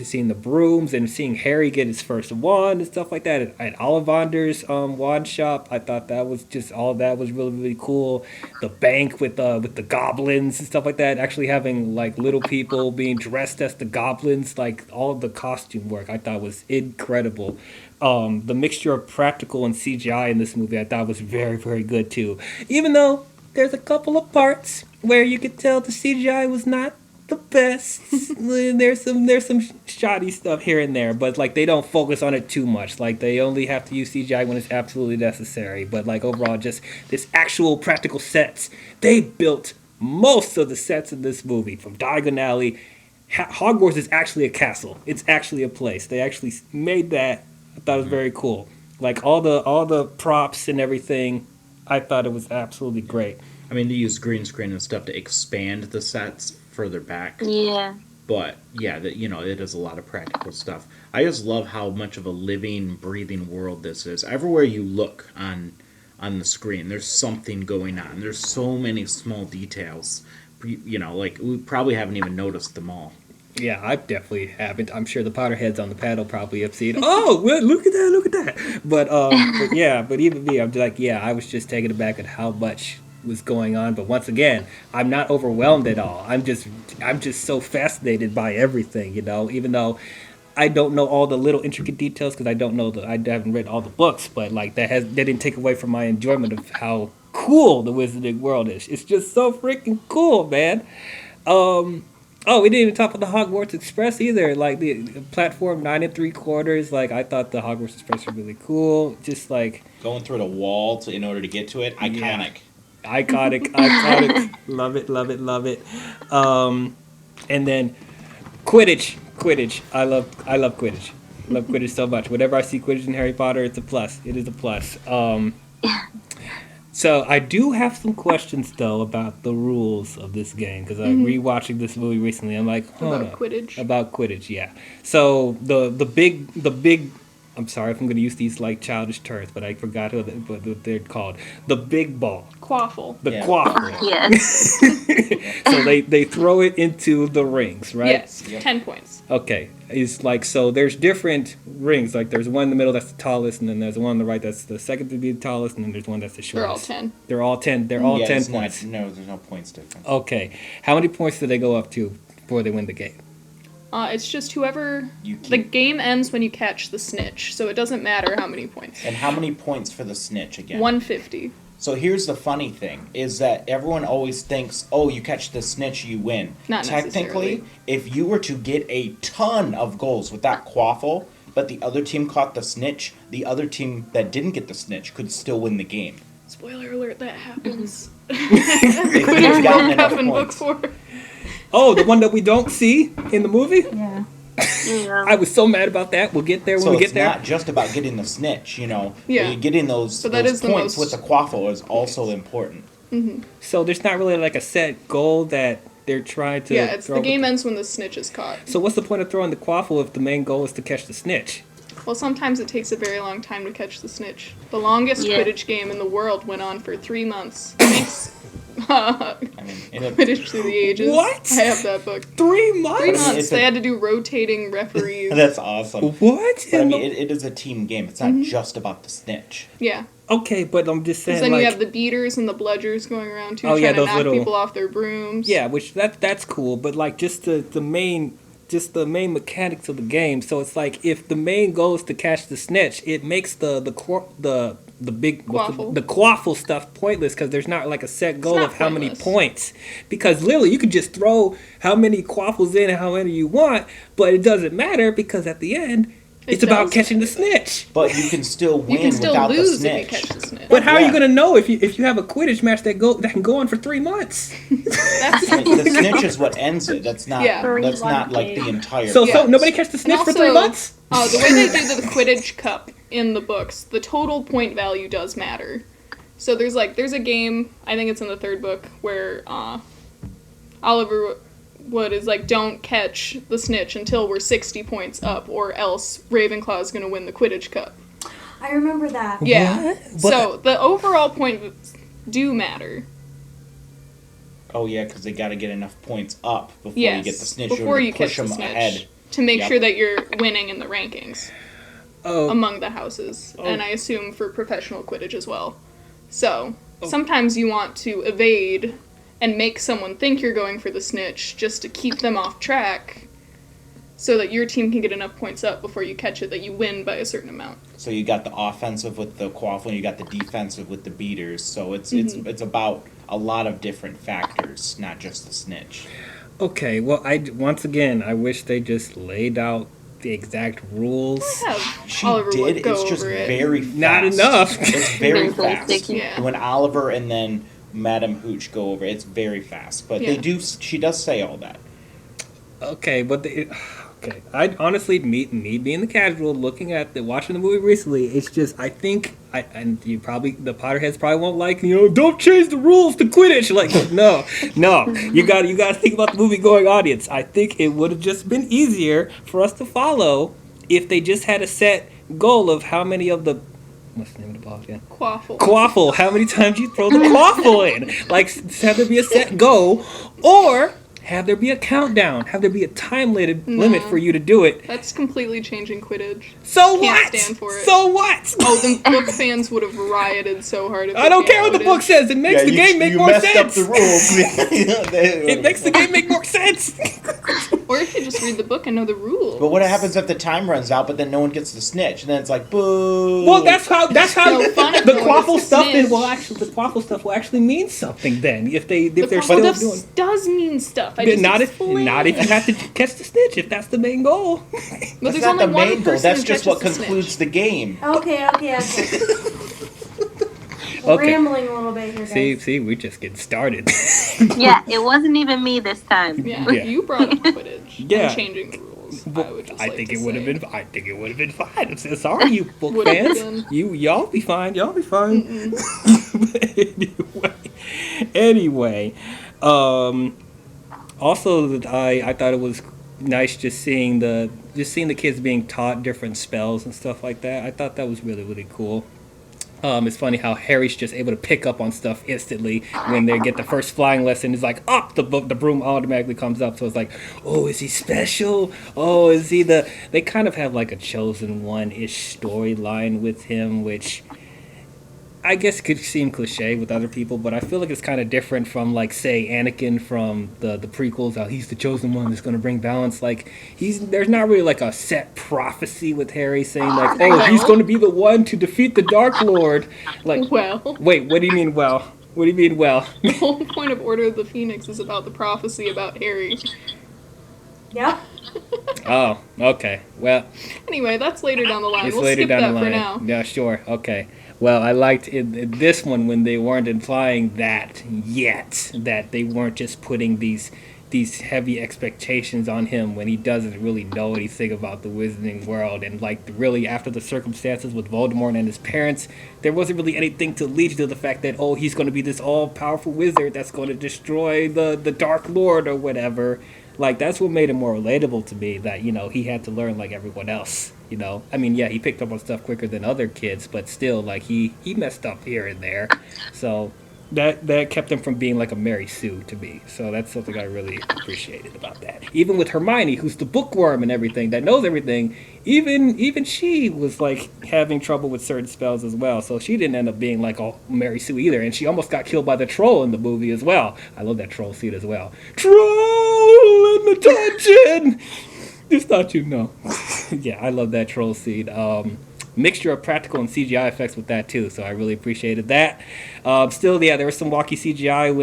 seeing the brooms and seeing Harry get his first wand and stuff like that at Ollivander's wand shop. I thought that was really, really cool. The bank with the goblins and stuff like that, actually having like little people being dressed as the goblins, like all the costume work I thought was incredible. The mixture of practical and CGI in this movie I thought was very, very good too. Even though there's a couple of parts where you could tell the CGI was not the best. There's some shoddy stuff here and there, but like they don't focus on it too much. Like they only have to use CGI when it's absolutely necessary. But like overall, just this actual practical sets. They built most of the sets in this movie from Diagon Alley. Hogwarts is actually a castle. It's actually a place. They actually made that. I thought it was very cool. Like all the props and everything. I thought it was absolutely great. I mean, they used green screen and stuff to expand the sets further back. Yeah. But yeah, it is a lot of practical stuff. I just love how much of a living, breathing world this is. Everywhere you look on the screen, there's something going on. There's so many small details. Like we probably haven't even noticed them all. Yeah, I definitely haven't. I'm sure the Potterheads on the panel probably have seen. Oh, well, look at that! But even me, I'm just like, yeah, I was just taken aback at how much was going on. But once again, I'm not overwhelmed at all. I'm just so fascinated by everything, even though I don't know all the little intricate details because I haven't read all the books, but like that didn't take away from my enjoyment of how cool the Wizarding World is. It's just so freaking cool, man. We didn't even talk about the Hogwarts Express either. Like the platform 9 3/4. Like I thought the Hogwarts Express was really cool. Just like Going through the wall in order to get to it, iconic. Yeah. Iconic. Love it. And then Quidditch. I love Quidditch. Love Quidditch so much. Whenever I see Quidditch in Harry Potter, it's a plus. It is a plus. So I do have some questions though about the rules of this game because I'm rewatching this movie recently. I'm like, About Quidditch. About Quidditch, yeah. So the big. I'm sorry if I'm going to use these like childish terms, but I forgot what they're called. The big ball. Quaffle. The Yeah. quaffle. Yes. So they throw it into the rings, right? Yes, Yep. 10 points. Okay. It's like, so there's different rings. Like there's one in the middle that's the tallest, and then there's one on the right that's the second to be the tallest, and then there's one that's the They're all shortest. 10. They're all 10. They're all 10 points. No, there's no points difference. Okay. How many points do they go up to before they win the game? It's just whoever... You keep- The game ends when you catch the snitch, so it doesn't matter how many points. And how many points for the snitch again? 150. So here's the funny thing, is that everyone always thinks, oh, you catch the snitch, you win. Not Technically, necessarily. if you were to get a ton of goals with that quaffle, but the other team caught the snitch, the other team that didn't get the snitch could still win the game. Spoiler alert, that happens. If Quidditch you've gotten won't enough happen book points. 4. Oh, the one that we don't see in the movie? Yeah. Yeah. I was so mad about that. We'll get there when So we it's get there. not just about getting the snitch, you know. Yeah. Getting those, But that those is the points most- with the quaffle is also important. So there's not really like a set goal that they're trying to Yeah, it's throw. the game ends when the snitch is caught. So what's the point of throwing the quaffle if the main goal is to catch the snitch? Well, sometimes it takes a very long time to catch the snitch. The longest Yeah. Quidditch game in the world went on for 3 months. Thanks. I mean, in a, Quidditch Through the Ages. What? I have that book. 3 months? 3 months. it's They a- had to do rotating referees. that's awesome. What? But I mean, it is a team game. It's not just about the snitch. Yeah. Okay, but I'm just saying Because then like you have the beaters and the bludgers going around too, Oh, yeah, trying to those knock little- people off their brooms. yeah, which that's cool, but like just the main mechanics of the game. So it's like if the main goal is to catch the snitch, it makes the big Quaffle. the quaffle stuff pointless because there's not like a set goal not of how many pointless. points. Because literally you could just throw how many quaffles in and how many you want, but it doesn't matter because at the end It it's about does catching the matter. snitch. But you can still win You can still without the lose if snitch. you catch the snitch. But how are you Yeah. gonna know if you have a Quidditch match that can go on for 3 months? That's I mean, the snitch is what ends it. That's not. Yeah. That's not like the entire. So Yeah. nobody catch the snitch And for 3 also, months? The way they do the Quidditch Cup in the books, the total point value does matter. So there's a game, I think it's in the 3rd book, where Oliver Wood is like, don't catch the snitch until we're 60 points up, or else Ravenclaw's gonna win the Quidditch Cup. I remember that. Yeah. What? But- So the overall points do matter. Oh yeah, because they got to get enough points up before Yes. you get the snitch. Before or to you push catch the them snitch. ahead. To make Yep. sure that you're winning in the rankings. Oh, Among the houses, Oh. and I assume for professional Quidditch as well. So, Oh. sometimes you want to evade and make someone think you're going for the snitch just to keep them off track so that your team can get enough points up before you catch it that you win by a certain amount. So you got the offensive with the quaffle, and you got the defensive with the beaters. So it's about a lot of different factors, not just the snitch. okay. Well, once again, I wish they just laid out the exact rules. Have She Oliver Wood did. go It's just over it. very fast. Not enough. It's very Very fast. basic. Yeah. When Oliver and then Madame Hooch go over, it's very fast. But they Yeah. do. She does say all that. Okay, but okay. I honestly, me being the casual, watching the movie recently, it's just I think and you probably the Potterheads probably won't like don't change the rules to Quidditch. Like no, you got to think about the movie going audience. I think it would have just been easier for us to follow if they just had a set goal of how many of the what's the name of the ball again? Quaffle. Quaffle. How many times you throw the quaffle in? Like, have there be a set goal, or have there be a countdown? Have there be a time limit for you to do it? That's completely changing Quidditch. So Can't what? stand for it. So what? Oh, the book fans would have rioted so hard if I don't they care what the book voted. says. It makes the game make more sense. Up the rules. It makes the game make more sense. Or if you just read the book and know the rules. But what happens if the time runs out, but then no one gets the snitch, and then it's like boo? Well, that's how No fun if the no one quaffle gets stuff snitched. the quaffle stuff will actually mean something then if they're The still quaffle doing. stuff does mean stuff. I But just not explained. if you have to catch the snitch if that's the main goal. But That's there's not only the one main goal. person That's who just catches what the snitch. concludes the game. Okay. Okay. Rambling a little bit here, guys. See, we're just getting started. Yeah, it wasn't even me this time. Yeah, Yeah. you brought up Quidditch Yeah. and changing the rules. Well, I would just I like think to it would have say. been. I think it would have been fine. I'm so sorry, you book Would have fans. been. Y'all be fine. Y'all be fine. But anyway, also I thought it was nice just seeing the kids being taught different spells and stuff like that. I thought that was really, really cool. It's funny how Harry's just able to pick up on stuff instantly when they get the first flying lesson. It's like, the broom automatically comes up. So it's like, oh, is he special? Oh, is he They kind of have like a chosen one-ish storyline with him, which I guess it could seem cliche with other people, but I feel like it's kind of different from, like, say, Anakin from the prequels. How he's the chosen one that's going to bring balance. Like, there's not really like a set prophecy with Harry saying like, oh, he's going to be the one to defeat the Dark Lord. Like, Well, wait, what do you mean? Well, what do you mean? Well, the whole point of Order of the Phoenix is about the prophecy about Harry. Yep. oh, okay. Well, Anyway, that's later down the line. it's We'll later skip down that the line. for now. Yeah, sure. Okay. Well, I liked in this one when they weren't implying that yet, that they weren't just putting these heavy expectations on him when he doesn't really know anything about the wizarding world. And like really after the circumstances with Voldemort and his parents, there wasn't really anything to lead to the fact that, oh, he's going to be this all-powerful wizard that's going to destroy the Dark Lord or whatever. Like, that's what made it more relatable to me, that, you know, he had to learn like everyone else, you know? I mean, yeah, he picked up on stuff quicker than other kids, but still, like, he messed up here and there. So that kept him from being like a Mary Sue to me. So that's something I really appreciated about that. Even with Hermione, who's the bookworm and everything, that knows everything, even she was like having trouble with certain spells as well. So she didn't end up being like a Mary Sue either. And she almost got killed by the troll in the movie as well. I love that troll scene as well. Troll in the dungeon! Just thought you'd know. Yeah, I love that troll scene. Mixture of practical and CGI effects with that too, so I really appreciated that. Still, yeah, there was some wacky CGI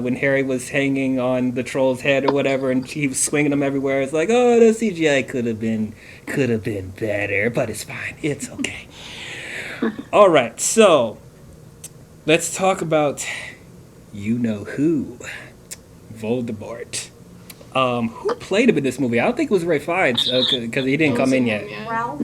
when Harry was hanging on the troll's head or whatever, and he was swinging them everywhere. It's like, oh, the CGI could have been better, but it's fine, it's okay. All right, so let's talk about you know who, Voldemort. Who played him in this movie? I don't think it was Ray Fiennes because he didn't come in yet. Ralph.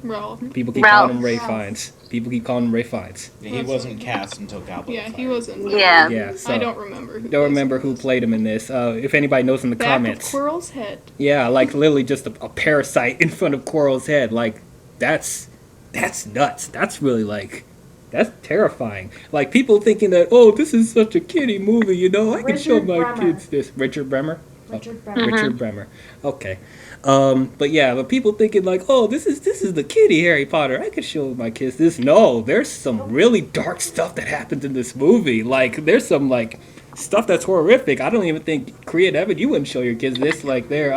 Ralph. People keep calling him Ray Fiennes. People keep calling him Ray Fiennes. He wasn't cast until Goblet Yeah, of he Fire. wasn't. Yeah. Yeah, so I don't remember. don't remember who played him in this. If anybody knows in the Back comments. of Quirrell's head. Yeah, like literally just a parasite in front of Quirrell's head. Like that's nuts. That's really like. That's terrifying. Like, people thinking that, oh, this is such a kiddie movie, you know? I can show Richard my Bremer. kids this. Richard Bremer? Richard Bremer. Richard Bremer. Okay. But yeah, but people thinking like, oh, this is the kiddie Harry Potter. I could show my kids this. No, there's some really dark stuff that happens in this movie. Like, there's some, like, stuff that's horrific. I don't even think, Korean Evan, you wouldn't show your kids this. Like, they're,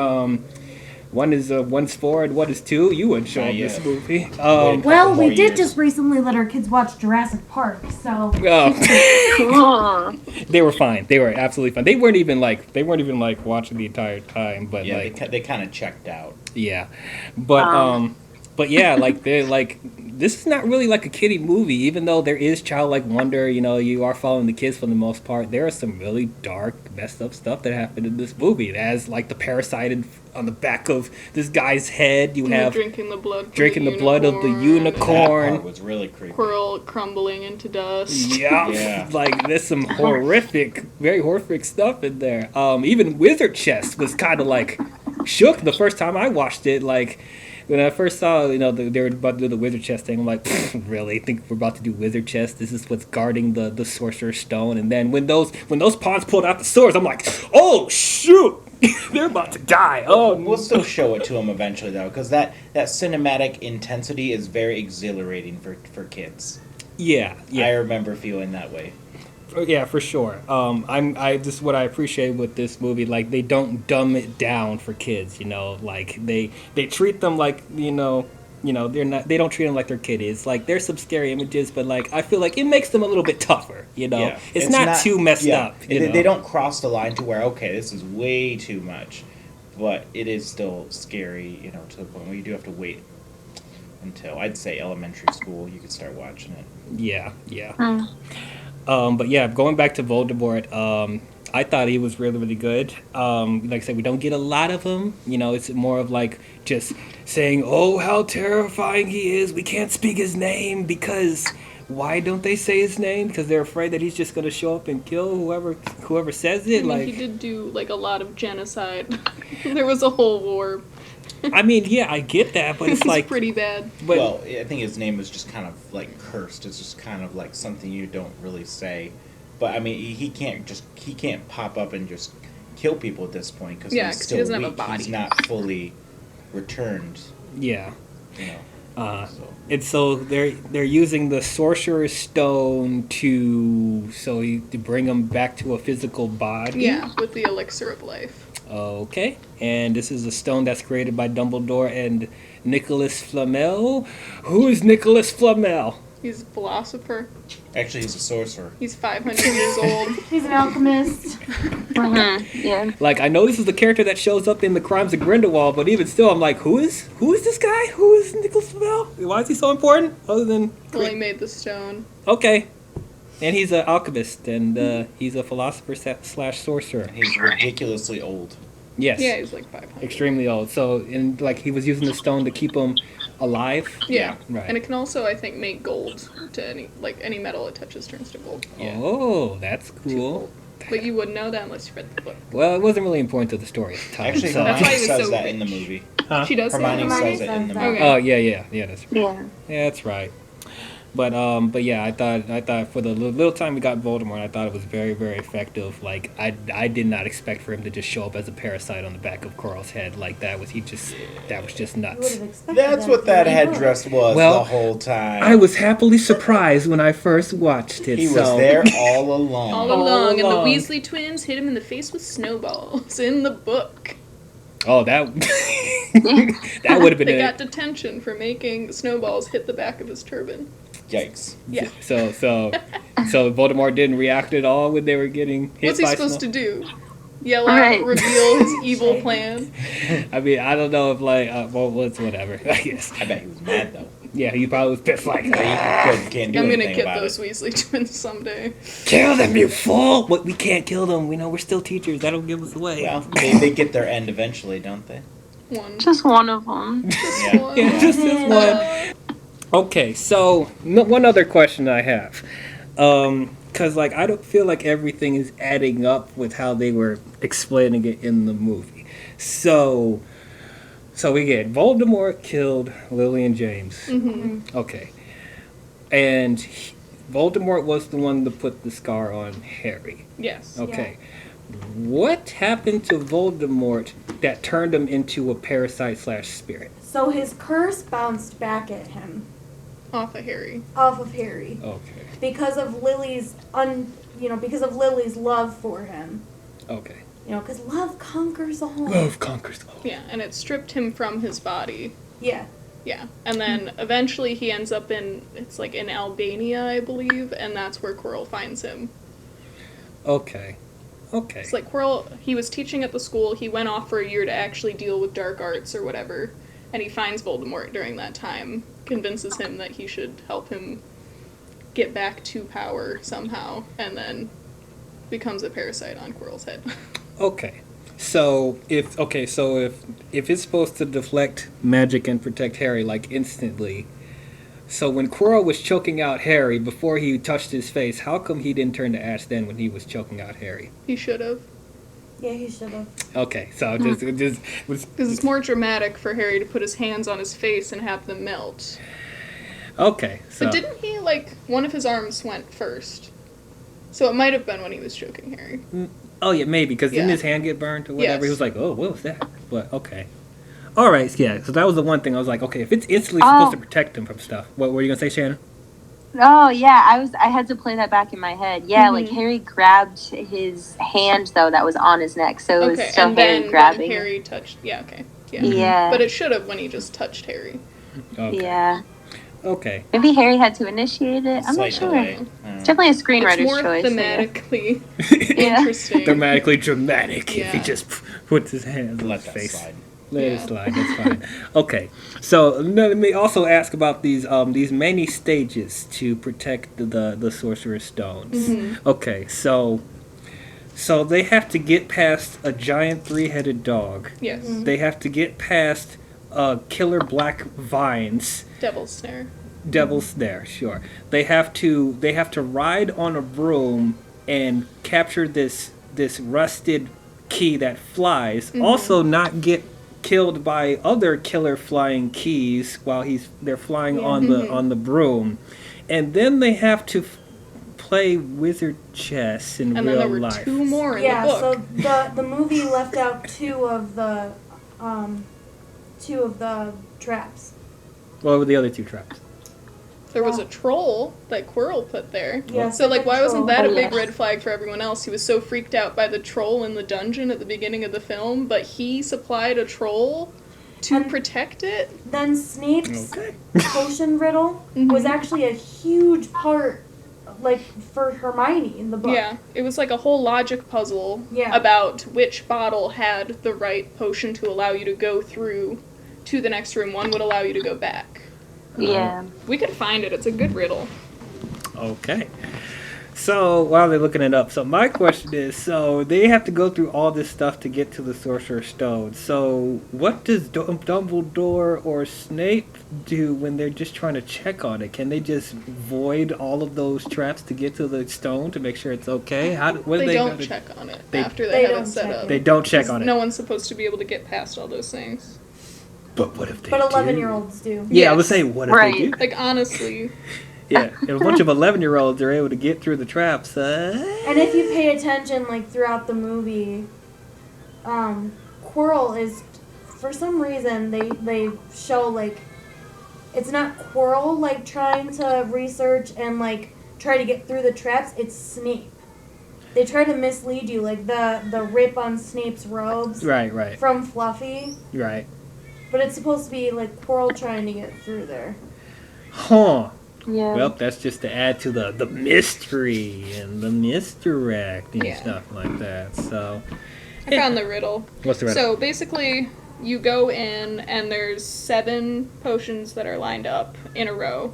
one's 4 and one is 2. You wouldn't show them this movie. Well, we more did years. just recently let our kids watch Jurassic Park, so Oh. Cool. They were fine. They were absolutely fine. They weren't even like watching the entire time. But Yeah, like, they kind of checked out. yeah, but yeah, like they're like, this is not really like a kiddie movie. Even though there is childlike wonder, you know, you are following the kids for the most part. There is some really dark, messed up stuff that happened in this movie. It has like the parasite on the back of this guy's head. You have drinking the blood. From drinking the blood of the That unicorn. part was really creepy. Quirrell crumbling into dust. Yeah, Yeah. like there's some horrific, very horrific stuff in there. Even Wizard Chest was kind of like shook the first time I watched it. Like when I first saw, you know, they were about to do the Wizard Chest thing, I'm like, really? Think we're about to do Wizard Chest? This is what's guarding the Sorcerer's Stone? And then when those pawns pulled out the swords, I'm like, oh shoot, they're about to die. Oh, We'll still show it to them eventually, though, because that cinematic intensity is very exhilarating for kids. yeah. I remember feeling that way. Yeah, for sure. This is what I appreciate with this movie. Like, they don't dumb it down for kids. You know, like they treat them like they don't treat them like they're kiddies. Like, there's some scary images, but like I feel like it makes them a little bit tougher. You know, Yeah. it's not too messed up. You know? They don't cross the line to where, okay, this is way too much, but it is still scary. You know, to the point where you do have to wait until, I'd say, elementary school. You could start watching it. Yeah. But yeah, going back to Voldemort, I thought he was really, really good. Like I said, we don't get a lot of him. You know, it's more of like just saying, oh, how terrifying he is. We can't speak his name because why don't they say his name? Because they're afraid that he's just going to show up and kill whoever says it. I mean, Like, he did do like a lot of genocide. There was a whole war. I mean, yeah, I get that, but it's It's like, pretty bad. but Well, I think his name is just kind of like cursed. It's just kind of like something you don't really say. But I mean, he can't pop up and just kill people at this point because Yeah, he's 'cause still he doesn't have a weak. body. He's not fully returned. yeah. You know. And so they're using the Sorcerer's Stone to bring him back to a physical body. Yeah, with the elixir of life. Okay, and this is a stone that's created by Dumbledore and Nicholas Flamel. Who is Nicholas Flamel? He's a philosopher. Actually, he's a sorcerer. He's 500 years old. He's an alchemist. Yeah. Like, I know this is the character that shows up in The Crimes of Grindelwald, but even still, I'm like, who is this guy? Who is Nicholas Flamel? Why is he so important? Other than... Well, he made the stone. Okay. And he's an alchemist, and he's a philosopher / sorcerer. He's ridiculously old. Yes. Yeah, he's like 500. Extremely old. So, he was using the stone to keep him alive? Yeah. Right. And it can also, I think, make gold to any metal it touches turns to gold. Yeah. Oh, that's cool. But you wouldn't know that unless you read the book. Well, it wasn't really important to the story at the time. Actually, so. That's why Hermione he was says so that rich. in the movie. Huh? She does say Hermione that? says it in the movie. Okay. Oh, yeah, that's right. Yeah. Yeah, that's right. But yeah, I thought for the little time we got Voldemort, I thought it was very, very effective. Like, I did not expect for him to just show up as a parasite on the back of Quirrell's head. Like, that was just nuts. That's what that headdress was the whole time. I was happily surprised when I first watched it. He was there all along. All along, and the Weasley twins hit him in the face with snowballs in the book. Oh, that that would have been They it. got detention for making snowballs hit the back of his turban. Yikes. Yeah. So Voldemort didn't react at all when they were getting hit. What's he by supposed snow? to do? Yell out, Right. reveal his evil plan. I mean, I don't know if it's whatever. I guess. I bet he was mad though. Yeah, he probably was pissed like, He can't do I'm gonna anything get about those it. Weasley twins someday. kill them, you fool! But we can't kill them. We know we're still teachers. That'll give us away. Well, they get their end eventually, don't they? One. Just one of them. Yeah. One. Yeah, just this one. Okay, so one other question I have, because I don't feel like everything is adding up with how they were explaining it in the movie. So we get Voldemort killed Lily and James. Mm-hmm. Okay, and Voldemort was the one to put the scar on Harry. Yes. Okay. What happened to Voldemort that turned him into a parasite / spirit? So his curse bounced back at him Off of Harry. off of Harry Okay. because of Lily's because of Lily's love for him. Okay. Because love conquers all. Love conquers all. Yeah, and it stripped him from his body. Yeah. Yeah, and then eventually he ends up in Albania, I believe, and that's where Quirrell finds him. Okay. It's like Quirrell, he was teaching at the school, he went off for a year to actually deal with dark arts or whatever, and he finds Voldemort during that time, convinces him that he should help him get back to power somehow, and then becomes a parasite on Quirrell's head. Okay. So if it's supposed to deflect magic and protect Harry instantly, so when Quirrell was choking out Harry before he touched his face, how come he didn't turn to ash then when he was choking out Harry? He should have. Yeah, he should have. Okay, so just was Because it's more dramatic for Harry to put his hands on his face and have them melt. okay. So But didn't he, one of his arms went first? So it might have been when he was choking Harry. oh yeah, maybe because didn't Yeah. his hand get burned or whatever? Yes. He was like, oh, what was that? But okay. All right, yeah. So that was the one thing I was like, okay, if it's instantly supposed to protect him from stuff, what were you gonna say, Shannon? Oh yeah, I had to play that back in my head. Yeah, Harry grabbed his hand though that was on his neck, so it was Okay, still and Harry then grabbing. when Harry touched... Yeah, okay. Yeah. Yeah. But it should have when he just touched Harry. Okay. Yeah. Okay. Maybe Harry had to initiate it. I'm not Slight sure. delay. It's definitely a It's screenwriter's more choice. so yeah. thematically Yeah. interesting. Dramatically dramatic if he Yeah. just puts his hands on Let his that face. slide. Let it Yeah. slide. That's fine. Okay, so let me also ask about these many stages to protect the Sorcerer's Stones. Okay, so they have to get past a giant 3-headed dog. Yes. They have to get past killer black vines. Devil's Snare. Devil's Snare, sure. They have to ride on a broom and capture this rusted key that flies. Also, not get killed by other killer flying keys while they're flying on the broom, and then they have to play wizard chess in And then real there were life. 2 more in Yeah, the book. so the movie left out two of the traps. What were the other 2 traps? There was a troll that Quirrell put there. Yes, So, like, why wasn't that a big yes. red flag for everyone else? He was so freaked out by the troll in the dungeon at the beginning of the film, but he supplied a troll to protect it. Then Snape's Okay. potion riddle was actually a huge part, like, for Hermione in the book. Yeah, it was like a whole logic puzzle Yeah. about which bottle had the right potion to allow you to go through to the next room. One would allow you to go back. Yeah. We could find it. It's a good riddle. Okay. So, while they're looking it up, so my question is, so they have to go through all this stuff to get to the Sorcerer's Stone. So, what does Dumbledore or Snape do when they're just trying to check on it? Can they just void all of those traps to get to the stone to make sure it's okay? What do They don't gotta- check on it They- after They they have don't it set check up. it. They don't check on it. No one's supposed to be able to get past all those things. But what if they But do? 11-year-olds do. Yeah, I was Yes. saying, what if Right. they do? Like, honestly, Yeah, if a bunch of 11-year-olds are able to get through the traps, And if you pay attention, like, throughout the movie, Quirrell is, for some reason, they show, like, it's not Quirrell, like, trying to research and, like, try to get through the traps, it's Snape. They try to mislead you, like, the rip on Snape's robes right, from Fluffy, right. but it's supposed to be, like, Quirrell trying to get through there. Huh. Yeah. Well, that's just to add to the mystery and the misdirect and Yeah. stuff like that. So, I found the riddle. what's the riddle? So basically, you go in and there's 7 potions that are lined up in a row.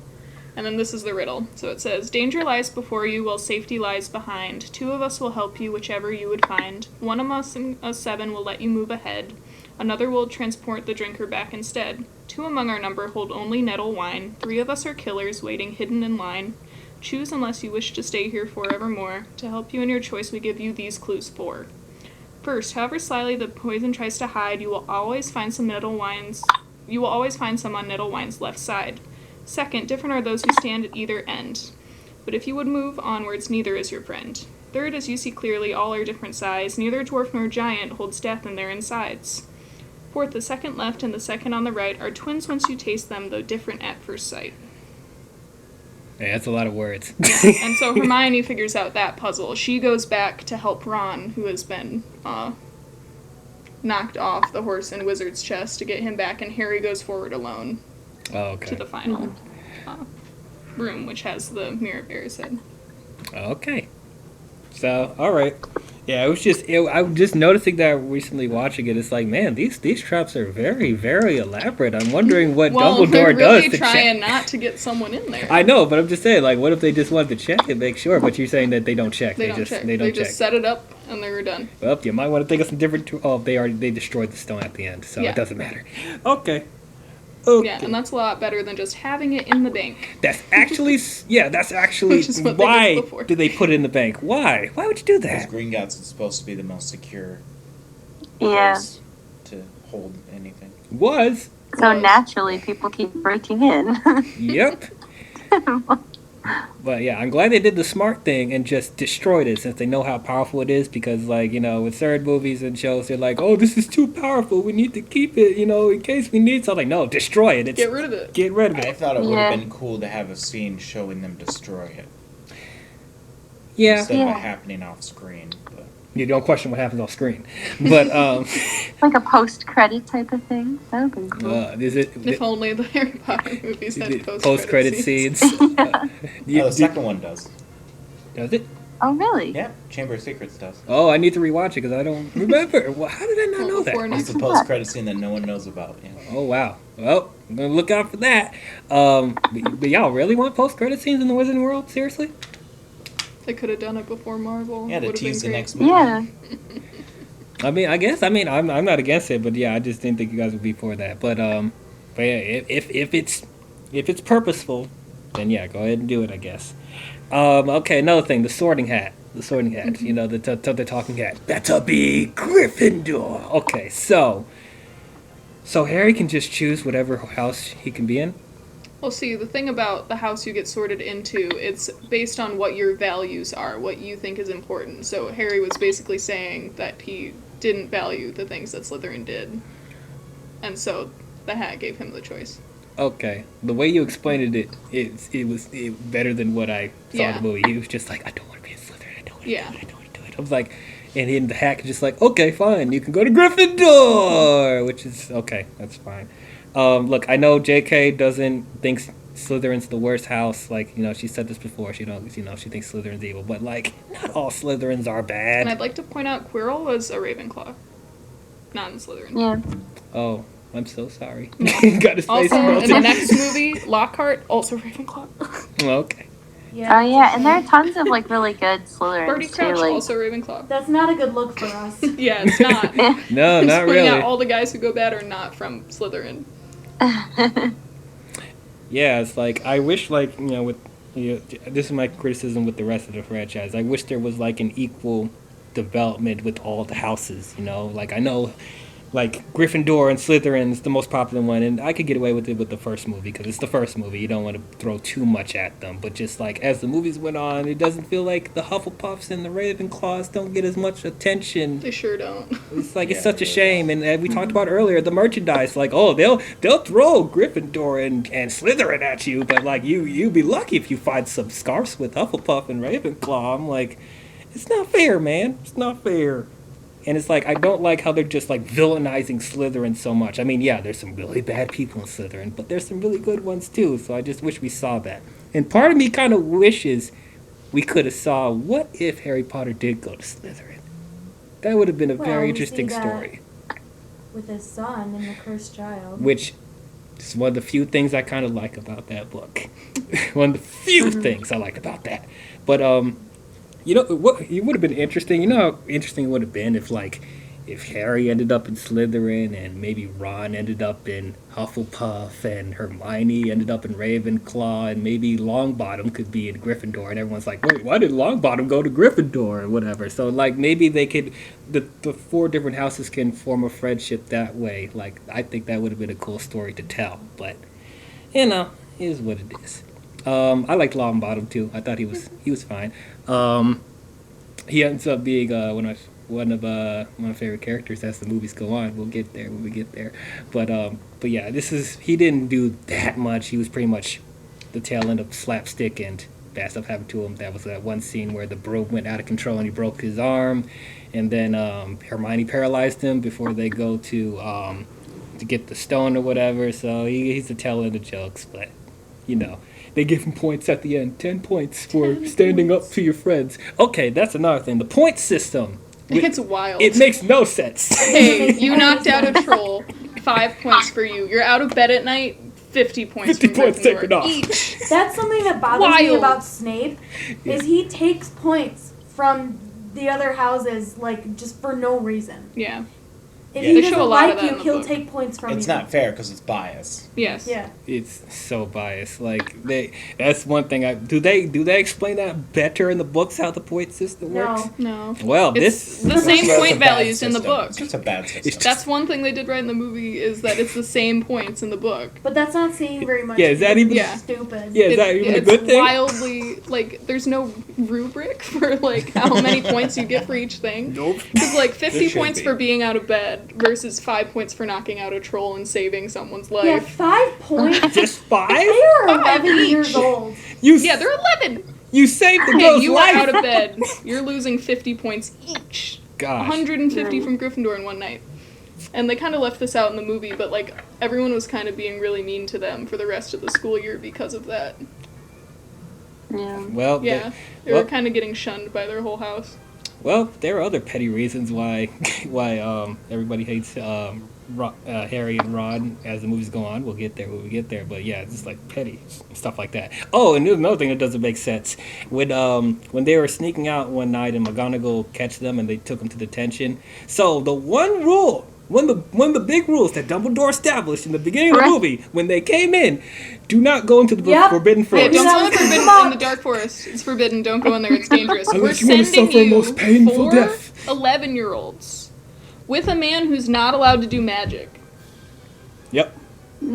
And then this is the riddle. So it says, danger lies before you while safety lies behind. 2 of us will help you, whichever you would find. 1 of us and 7 will let you move ahead. Another will transport the drinker back instead. 2 among our number hold only nettle wine. 3 of us are killers waiting hidden in line. Choose unless you wish to stay here forevermore. To help you in your choice, we give you these clues 4. First, however slyly the poison tries to hide, you will always find some nettle wines. You will always find some on nettle wine's left side. Second, different are those who stand at either end. But if you would move onwards, neither is your friend. Third, as you see clearly, all are different size. Neither dwarf nor giant holds death in their insides. Fourth, the second left and the second on the right are twins once you taste them, though different at first sight. Yeah, that's a lot of words. And so Hermione figures out that puzzle. She goes back to help Ron, who has been knocked off the horse in Wizard's chest, to get him back, and Harry goes forward alone Okay. to the final room, which has the Mirror of Erised. Okay. So, all right. Yeah, I'm just noticing that recently watching it. It's like, man, these traps are very, very elaborate. I'm wondering what Well, they're Dumbledore really does to trying check. not to get someone in there. I know, but I'm just saying, like, what if they just wanted to check and make sure? But you're saying that they don't check. They don't check. They don't They check. just set it up and they were done. Well, you might want to think of some different. They destroyed the stone at the end, so Yeah. it doesn't matter. Okay. Okay. Yeah, and that's a lot better than just having it in the bank. That's actually Which is what they why did before. do they put it in the bank? Why? Why would you do Because that? Gringotts is supposed to be the most secure Yeah. place to hold anything. Was. So naturally, people keep breaking in. Yep. But yeah, I'm glad they did the smart thing and just destroyed it, since they know how powerful it is. Because, like, you know, with certain movies and shows, they're like, "Oh, this is too powerful. We need to keep it, you know, in case we need something." No, destroy it. Get rid of it. Get rid of I it. thought it would have Yeah. been cool to have a scene showing them destroy it Yeah. instead of Yeah. it happening off screen. But You don't question what happens off screen, but Like a post-credit type of thing. That would be cool. is it If only the Harry Potter movies had post-credit scenes? oh, the second one does. Does it? Oh, really? Yeah, Chamber of Secrets does. Oh, I need to rewatch it because I don't remember. Well, how did I not know Before that? It's the post-credit scene that no one knows about. Yeah. Oh wow. Well, I'm gonna look out for that. But y'all really want post-credit scenes in the Wizarding World? Seriously? They could have done it before Marvel. Yeah, to Would've been tease the great. next movie. Yeah. I mean, I'm not against it, but yeah, I just didn't think you guys would be for that. But yeah, if it's purposeful, then yeah, go ahead and do it, I guess. Okay, another thing, the Sorting Hat. You know, the talking hat. Better be Gryffindor. Okay, so Harry can just choose whatever house he can be in. Well, see, the thing about the house you get sorted into, it's based on what your values are, what you think is important. So Harry was basically saying that he didn't value the things that Slytherin did. And so the hat gave him the choice. Okay, the way you explained it was better than what I saw in the movie. He was just like, I don't want to be a Slytherin. I don't want to do it. I don't want to do it. I was like, and then the hack is just like, okay, fine, you can go to Gryffindor, which is okay. That's fine. Look, I know J.K. doesn't think Slytherin's the worst house. Like, she said this before. She thinks Slytherin's evil, but like, not all Slytherins are bad. And I'd like to point out Quirrell was a Ravenclaw, not in Slytherin. Yeah. Oh, I'm so sorry. Yeah. Got his face Also, in melted. the next movie, Lockhart, also Ravenclaw. Okay. Yeah. Oh yeah, and there are tons of like really good Slytherins Barty Crouch, too. Like, also Ravenclaw. That's not a good look for us. Yeah, it's not. No, Just not pointing really. out all the guys who go bad are not from Slytherin. Yeah, it's like, I wish, like, this is my criticism with the rest of the franchise. I wish there was, like, an equal development with all the houses, Like, I know, like, Gryffindor and Slytherin's the most popular one, and I could get away with it with the first movie, because it's the first movie. You don't want to throw too much at them. But just, like, as the movies went on, it doesn't feel like the Hufflepuffs and the Ravenclaws don't get as much attention. They sure don't. It's like, it's such a shame. And we talked about earlier, the merchandise, like, oh, they'll throw Gryffindor and Slytherin at you, but like, you'd be lucky if you find some scarves with Hufflepuff and Ravenclaw. I'm like, it's not fair, man. It's not fair. And it's like, I don't like how they're just like villainizing Slytherin so much. I mean, yeah, there's some really bad people in Slytherin, but there's some really good ones too. So I just wish we saw that. And part of me kind of wishes we could have saw, what if Harry Potter did go to Slytherin? That would have been a very interesting story. With his son and the cursed child. Which is one of the few things I kind of like about that book. One of the few things I like about that. But, what it would have been interesting. You know how interesting it would have been if Harry ended up in Slytherin and maybe Ron ended up in Hufflepuff and Hermione ended up in Ravenclaw and maybe Longbottom could be in Gryffindor, and everyone's like, wait, why did Longbottom go to Gryffindor or whatever? So like, maybe they could, the four different houses can form a friendship that way. Like, I think that would have been a cool story to tell, but it is what it is. I liked Longbottom too. I thought he was fine. He ends up being one of my favorite characters as the movies go on. We'll get there when we get there. But yeah, he didn't do that much. He was pretty much the tail end of slapstick and bad stuff happened to him. That was that one scene where the broom went out of control and he broke his arm, and then Hermione paralyzed him before they go to get the stone or whatever. So he's the tail end of jokes, but they give him points at the end. 10 points for standing up to your friends. Okay, that's another thing. The point system. It's wild. It makes no sense. Hey, you knocked out a troll. 5 points for you. You're out of bed at night. 50 points 50 from points Gryffindor taken off. each. That's something that bothers me Wild. about Snape, is he takes points from the other houses, like, just for no reason. Yeah. If Yeah. he They show a doesn't lot of like that in you, the he'll book. take points from you. It's not fair because it's bias. Yes. Yeah. It's so biased. Like, that's one thing. Do they explain that better in the books, how the point system works? No. No. Well, It's this the same That's point a bad values in the system. book. It's just a bad system. That's one thing they did right in the movie is that it's the same points in the book. But that's not saying very much. Yeah, is that even- Yeah. stupid? Yeah, is that even a it's good thing? wildly, like, there's no rubric for, like, how many points you get for each thing. Nope. Because, like, There 50 should points be. for being out of bed versus 5 points for knocking out a troll and saving someone's Yeah, life. 5 points. Just 5? They are 11 each. years old. Yeah, they're 11. You saved the Hey, girl's you life. are out of bed. You're losing 50 points each. Gosh. 150 from Gryffindor in one night. And they kind of left this out in the movie, but, like, everyone was kind of being really mean to them for the rest of the school year because of that. Yeah. Well, Yeah, they were kind of getting shunned by their whole house. Well, there are other petty reasons why everybody hates Harry and Ron as the movies go on. We'll get there when we get there. But yeah, it's just like petty stuff like that. Oh, and there's another thing that doesn't make sense. When they were sneaking out one night and McGonagall catch them and they took them to detention. So the one rule, one of the big rules that Dumbledore established in the beginning of the movie, when they came in, do not go into the Forbidden Yeah, Forest. don't go in That the was forbidden in the dark forest. It's forbidden. Don't go in there. It's dangerous. We're Unless you wanna sending suffer a you most painful 4 death. 11-year-olds with a man who's not allowed to do magic. Yep,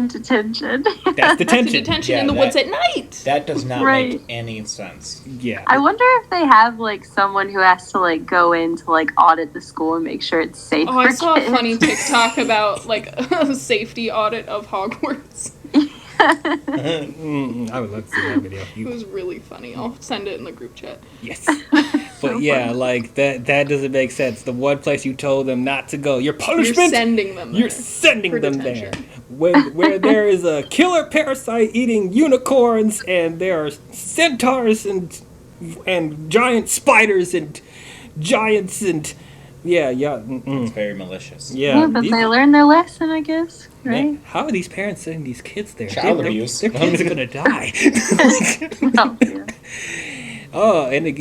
Detention. that's detention. To detention Yeah, in the that- woods at night. That does not Right. make any sense. Yeah. I wonder if they have like someone who has to like go in to like audit the school and make sure it's safe Oh, for I saw a kids. funny TikTok about like a safety audit of Hogwarts. I would love to see that video. It was really funny. I'll send it in the group chat. Yes. But yeah, like that doesn't make sense. The one place you told them not to go, your punishment. You're sending them there. You're sending for them detention. there. Where there is a killer parasite eating unicorns, and there are centaurs and giant spiders and giants and It's very malicious. Yeah, but they learned their lesson, I guess. Right? Man, how are these parents sending these kids there? Child abuse. Their kids are gonna die. Oh, dear. Oh, and it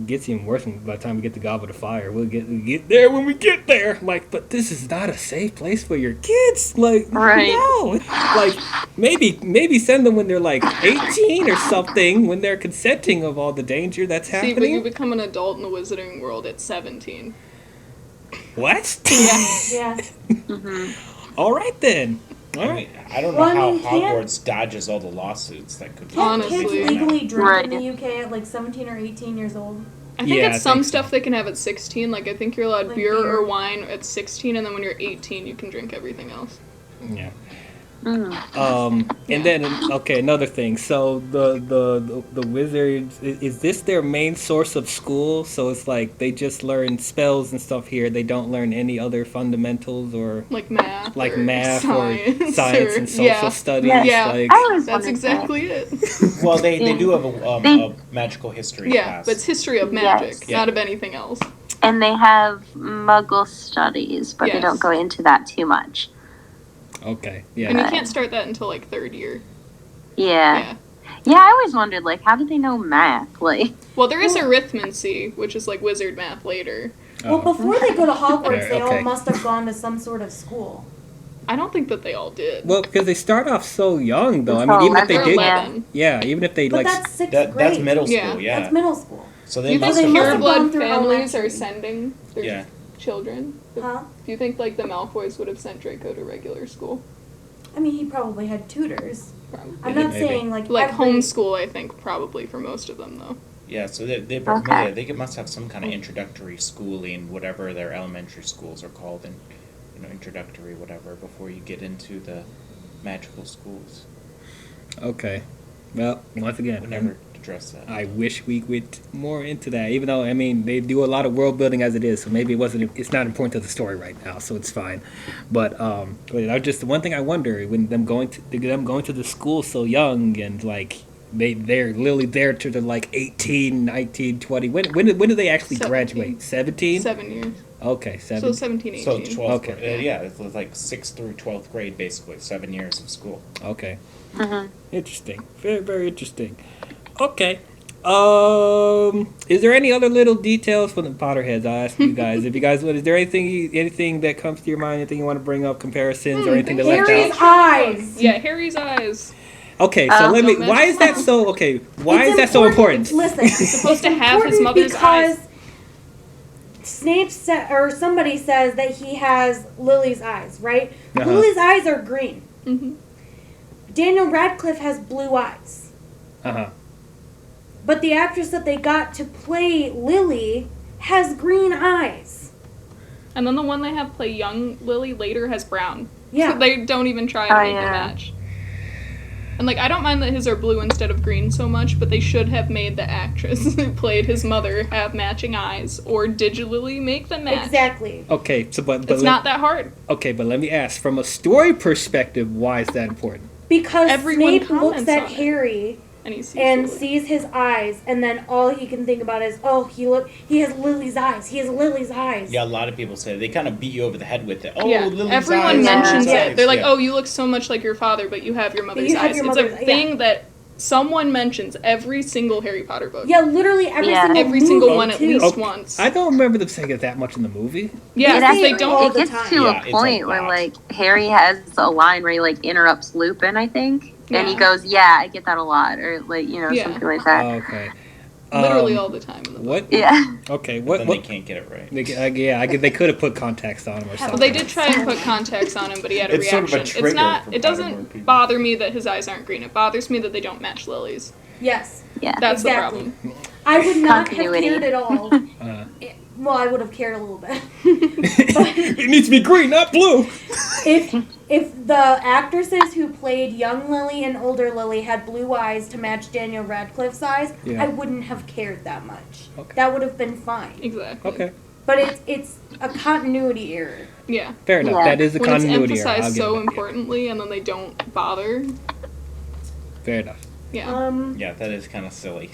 gets even worse by the time we get to Goblet of Fire. We'll get there when we get there. Like, but this is not a safe place for your kids. Like, Right. no. Like, maybe send them when they're like 18 or something, when they're consenting of all the danger that's See, but you happening. become an adult in the wizarding world at 17. What? Yeah. All right then. All right. I don't know Well, I how mean, can't- Hogwarts dodges all the lawsuits that could be. Can't Honestly. kids legally drink Right. in the UK at like 17 or 18 years old? I think Yeah, it's I some think so. stuff they can have at 16. Like, I think you're allowed Like beer beer. or wine at 16, and then when you're 18, you can drink everything else. Yeah. Mm. And then another thing. So the wizards, is this their main source of school? So it's like they just learn spells and stuff here. They don't learn any other fundamentals or Like math. like or math science, or science or- and social yeah. studies. Yeah. Like, I always That's wondered exactly it. Well, they do have a magical history Yeah, class. but it's history of Yes. magic, Yeah. not of anything else. that. And they have Muggle studies, but they Yes. don't go into that too much. okay, And you yeah. can't start that until like 3rd year. Yeah. Yeah, I always wondered, like, how do they know math? Like, Well, there is arithmancy, which is like wizard math later. Well, before they go to Hogwarts, they Okay. all must have gone to some sort of school. I don't think that they all did. Well, because they start off so young, though. I Until mean, even if they They're did, 11. yeah, even if they But like, that's sixth grade. That's middle school, Yeah. yeah. That's middle school. So Do they you think must they have must have pureblood gone through families are elementary. sending their Yeah. children? Huh? Do you think like the Malfoys would have sent Draco to regular school? I mean, he probably had tutors. Probably. I'm not Maybe. saying like Like every- homeschool, I think probably for most of them though. Yeah, so they must have some kind of introductory schooling, whatever their elementary schools are called, and introductory whatever before you get into the magical schools. okay. Well, once again, We never address that. I wish we went more into that. Even though, I mean, they do a lot of world building as it is, so maybe it's not important to the story right now, so it's fine. But just one thing I wonder when them going to the school so young and like they're literally there to the like 18, 19, 20. When do they actually 17. graduate? 17? 7 years. Okay, So 7. 17, 18. So 12th Okay. grade, yeah, it's like 6th through 12th grade, basically 7 years of school. Okay. Mhm. Interesting. Very, very interesting. Okay. Is there any other little details from the Potterheads? I'll ask you guys. If you guys would, is there anything that comes to your mind? Anything you want to bring up? Comparisons or anything that left Harry's out? eyes. Yeah, Harry's eyes. Okay, so let me. Don't Why is that mention so? Okay, why It's is that so important? Listen, He's supposed to have his important mother's because eyes. Snape or somebody says that he has Lily's eyes, right? Uh-huh. Lily's eyes are green. Mhm. Daniel Radcliffe has blue eyes. Uh huh. But the actress that they got to play Lily has green eyes. And then the one they have play young Lily later has brown. Yeah. So they don't even try to Oh, make yeah. a match. And like I don't mind that his are blue instead of green so much, but they should have made the actress who played his mother have matching eyes or digitally make them match. Exactly. Okay, so but It's not that hard. Okay, but let me ask, from a story perspective, why is that important? Because Everyone Snape looks comments at on it. Harry And he sees and Lily. sees his eyes, and then all he can think about is, oh, he has Lily's eyes. He has Lily's eyes. Yeah, a lot of people say they kind of beat you over the head with it. Oh, Yeah, Lily's everyone eyes, mentions Lily's it. eyes. They're like, Yeah. "Oh, you look so much like your father, but you have your mother's you have eyes." your It's mother's- a thing that someone mentions every single Harry Potter book. Yeah, literally every Yeah. single Every single movie, one at too. least Okay. once. I don't remember them saying it that much in the movie. Yeah, It because they actually- all don't. the It gets time. to Yeah, a it's a point where lot. like Harry has a line where he like interrupts Lupin, I think, and he Yeah. goes, "Yeah, I get that a lot," or like Yeah. something like that. Okay. Literally all the time in the book. What? Yeah. Okay. Then What? they What? can't get it right. They could have put context on him or something. Well, they did try and put contacts on him, but he had a It's sort of a reaction. trigger It's not. for It Pottermore doesn't people. bother me that his eyes aren't green. It bothers me that they don't match Lily's. Yes. Yeah. That's Exactly. the problem. I would not have Continuity. cared at all. Well, I would have cared a little bit. It needs to be green, not blue. If the actresses who played young Lily and older Lily had blue eyes to match Daniel Radcliffe's eyes, I wouldn't have cared that much. Okay. That would have been fine. Exactly. Okay. But it's a continuity error. Yeah. Fair enough. Yeah. That is a When it's continuity error. emphasized so importantly and then they don't bother. Fair enough. Yeah. Yeah, that is kind of silly.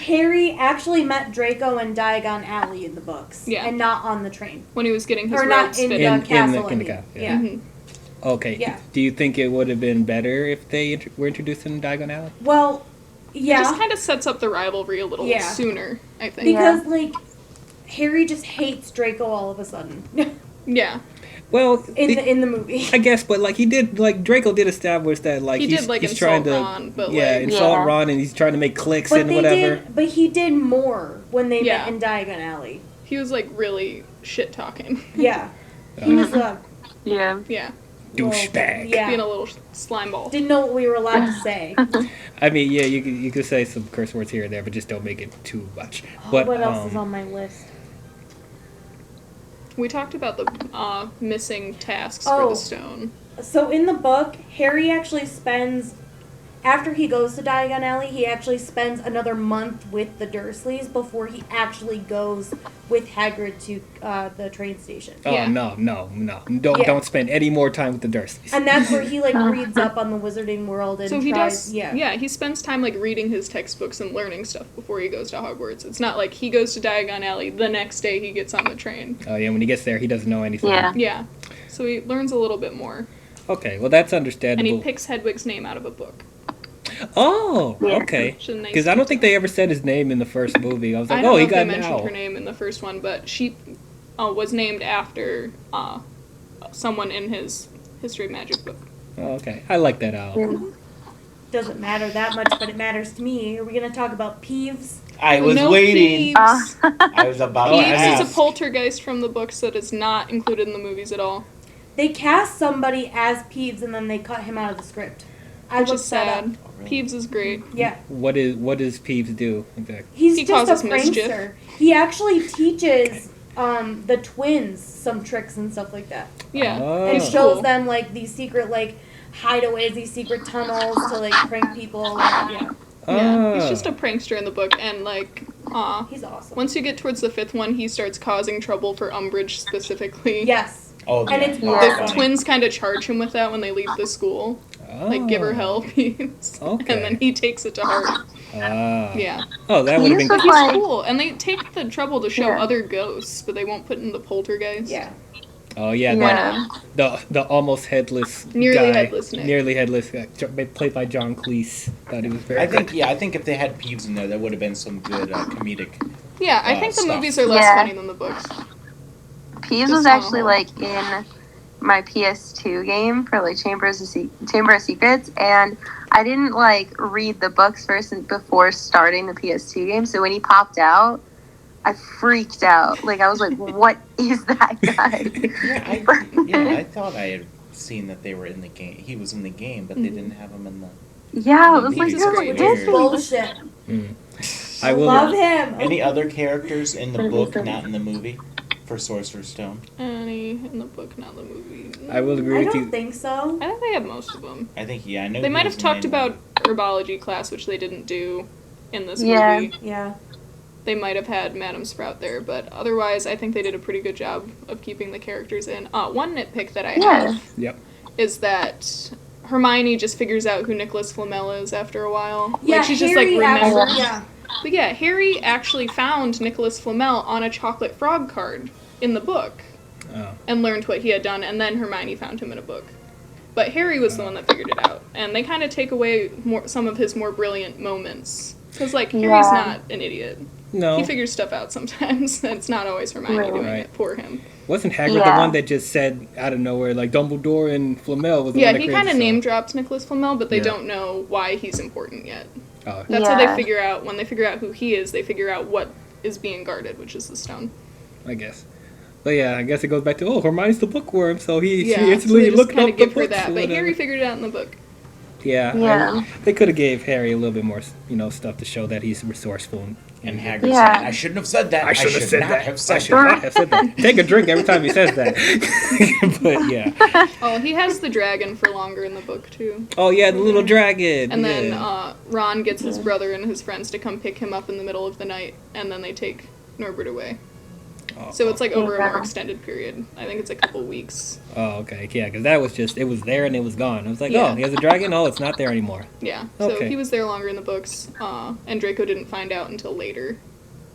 Harry actually met Draco in Diagon Alley in the books. Yeah. And not on the train. When he was getting his Or not robes in the fitted. castle. in the I mean. castle, Yeah. Mhm. Okay. Yeah. Do you think it would have been better if they were introduced in Diagon Alley? Well, It yeah. just kind of sets up the rivalry a little sooner, I think. Because, like, Harry just hates Draco all of a sudden. Yeah. Well, in the movie. I guess, but like Draco did establish that like He he's, did, like, he's trying insult to Ron, but, insult Yeah. Ron, and he's trying to make clicks But and they whatever. but he did more when they Yeah. met in Diagon Alley. He was, like, really shit-talking. Yeah. He was Yeah. Yeah. Douchebag. Yeah. Being a little slime ball. Didn't know what we were allowed to say. I mean, yeah, you could say some curse words here and there, but just don't make it too much. Oh, But what else is on my list? We talked about the missing tasks for Oh. the stone. So in the book, Harry actually spends, after he goes to Diagon Alley, he actually spends another month with the Dursleys before he actually goes with Hagrid to the train station. Oh Yeah. no! Yeah. Don't spend any more time with the Dursleys. And that's where he like reads up on the Wizarding World and So he tries. does, Yeah. he spends time, like, reading his textbooks and learning stuff before he goes to Hogwarts. It's not like he goes to Diagon Alley, the next day he gets on the train. Oh yeah, when he gets there, he doesn't know anything. Yeah. Yeah. So he learns a little bit more. Okay, well that's And understandable. he picks Hedwig's name out of a book. Oh, Yeah. okay. Which is a nice Because I don't think detail. they ever said his name in the first movie. I was I like, don't oh, know he if got they an mentioned owl. her name in the first one, but she was named after someone in his History of Magic book. Oh, okay, I like that owl. Doesn't matter that much, but it matters to me. Are we gonna talk about Peeves? I was No waiting. Peeves. I was about to Peeves ask. is a poltergeist from the books that is not included in the movies at all. They cast somebody as Peeves and then they cut him out of the script. I Which is looked that up. sad. Peeves is great. Yeah. What does Peeves do exactly? He's He just causes a mischief. prankster. He actually teaches the twins some tricks and stuff like that. Yeah. Oh. And He's shows cool. them like these secret like hideaways, these secret tunnels to like prank people. Yeah. Yeah, he's Ah. just a prankster in the book, and like, He's awesome. once you get towards the fifth one, he starts causing trouble for Umbridge specifically. Yes. Oh, And yeah. it's The Yeah. twins kind of charge him with that when they leave the school. Like, give her Oh. help. Okay. And then he takes it to heart. Ah. Yeah. Oh, that would have Peeves been. was He's like- cool. And they take the trouble to show Yeah. other ghosts, but they won't put in the poltergeist. Yeah. Oh yeah, Yeah. the almost headless Nearly guy, headless Nick. nearly headless guy, played by John Cleese. Thought he was very. I think good. yeah, I think if they had Peeves in there, that would have been some good comedic. Yeah, I think the Stuff. movies are less Yeah. funny than the books. Peeves Just was on a actually whole. like in my PS2 game for like Chamber of Secrets, and I didn't like read the books first and before starting the PS2 game. So when he popped out, I freaked out. Like I was like, "What is that guy?" I thought I had seen that they were in the game. He was in the game, but they didn't have him in the. Yeah, it was like, Peeves "You're is like, great. this Bullshit. I will. Love him. Any other characters in the book, not in the movie, for Sorcerer's Stone? Any in the book, not the movie. I will agree I with don't you. think so. I think they have most of them. I think I know. They he might was have talked in the- about herbology class, which they didn't do in this Yeah. movie. Yeah. They might have had Madame Sprout there, but otherwise, I think they did a pretty good job of keeping the characters in. One nitpick that I Yeah. have Yep. is that Hermione just figures out who Nicholas Flamel is after a while. Yeah. Like, she just, Harry like, remembers. actually- yeah. But yeah, Harry actually found Nicholas Flamel on a chocolate frog card in the book Oh. and learned what he had done, and then Hermione found him in a book. But Harry was the one that figured it out, and they kind of take away some of his more brilliant moments. Because, like, Harry's Yeah. not an idiot. No. He figures stuff out sometimes. It's not always Hermione Right. doing Right. it for him. Wasn't Hagrid the Yeah. one that just said out of nowhere like Dumbledore and Flamel was the Yeah, one that he created kind of the name song? drops Nicholas Flamel, but they Yeah. don't know why he's important yet. Oh. That's how they Yeah. figure out, when they figure out who he is, they figure out what is being guarded, which is the stone. I guess. But yeah, I guess it goes back to Hermione's the bookworm, so Yeah, she so instantly they just looked kind up of the give her books that. or But whatever. Harry figured it out in the book. Yeah. They could have gave Harry a little bit more, stuff to show that he's resourceful. And Hagrid said, I shouldn't have said that. I should have said not that. Have said I should not have said that. Take a drink every time he says that. But yeah. Oh, he has the dragon for longer in the book too. Oh yeah, the little dragon. And then Ron gets his brother and his friends to come pick him up in the middle of the night, and then they take Norbert away. So it's like over a more extended period. I think it's a couple weeks. Oh, okay. Yeah, because that was just, it was there and it was gone. I was like, oh, he has a dragon? Oh, it's not there anymore. Yeah. So he was there longer in the books, and Draco didn't find out until later.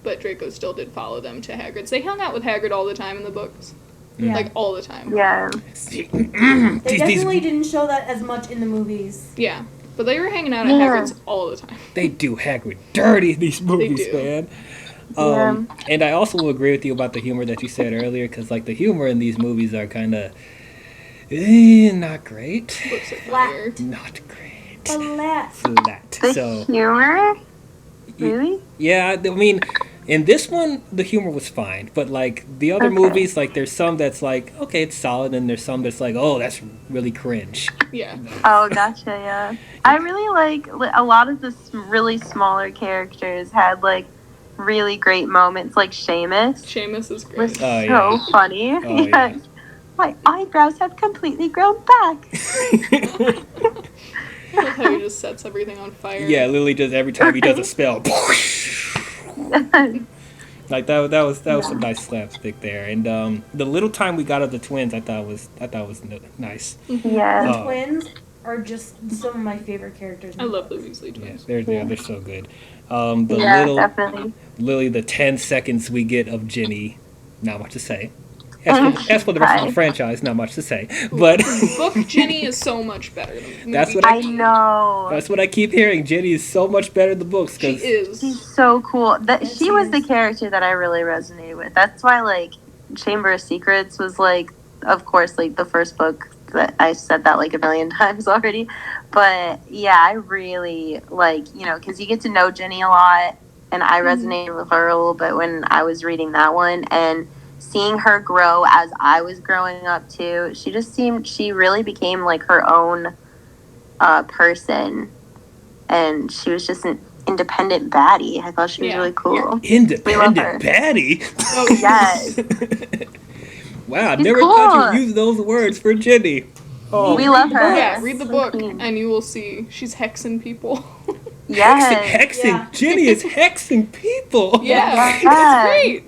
But Draco still did follow them to Hagrid's. They hung out with Hagrid all the time in the books. Yeah. Like, all the time. Yeah. They definitely didn't show that as much in the movies. Yeah. But they were hanging out at Hagrid's all the time. They do Hagrid dirty in these movies, man. And I also will agree with you about the humor that you said earlier, because like the humor in these movies are kind of not great. Books are funnier. Not great. The So humor? Really? yeah, I mean, in this one the humor was fine, but like the other movies, like there's some that's like okay, it's solid, and there's some that's like oh, that's really cringe. Yeah. Oh, gotcha, yeah. I really like a lot of the really smaller characters had like really great moments, like Seamus. Seamus is great. Was so funny. Oh, yes. yeah. My eyebrows have completely grown back. I love how he just sets everything on fire. Yeah, literally just every time he does a spell. Like that was some nice slapstick there, and the little time we got of the twins, I thought was nice. Yeah, the twins are just some of my favorite characters. I love the Weasley twins. Yeah, they're so good. Definitely. Literally the 10 seconds we get of Ginny, not much to say. As for the rest of the franchise, not much to say. But book Ginny is so much better than the movie. That's what I know. That's what I keep hearing. Ginny is so much better than the books. She is. She's so cool. She was the character that I really resonated with. That's why, like, Chamber of Secrets was, like, of course, like, the first book. That I said that, like, a million times already. But, yeah, I really, like, because you get to know Ginny a lot. And I resonated with her a little bit when I was reading that one. And seeing her grow as I was growing up too, she really became like her own person, and she was just an independent baddie. I thought she was really cool. Independent baddie? Oh, yes. Wow, I never thought you'd use those words for Ginny. Oh, we love her. Yeah, read the book and you will see she's hexing people. Yes. Hexing. Yeah. Ginny is hexing people. Yeah, Yeah. it's great.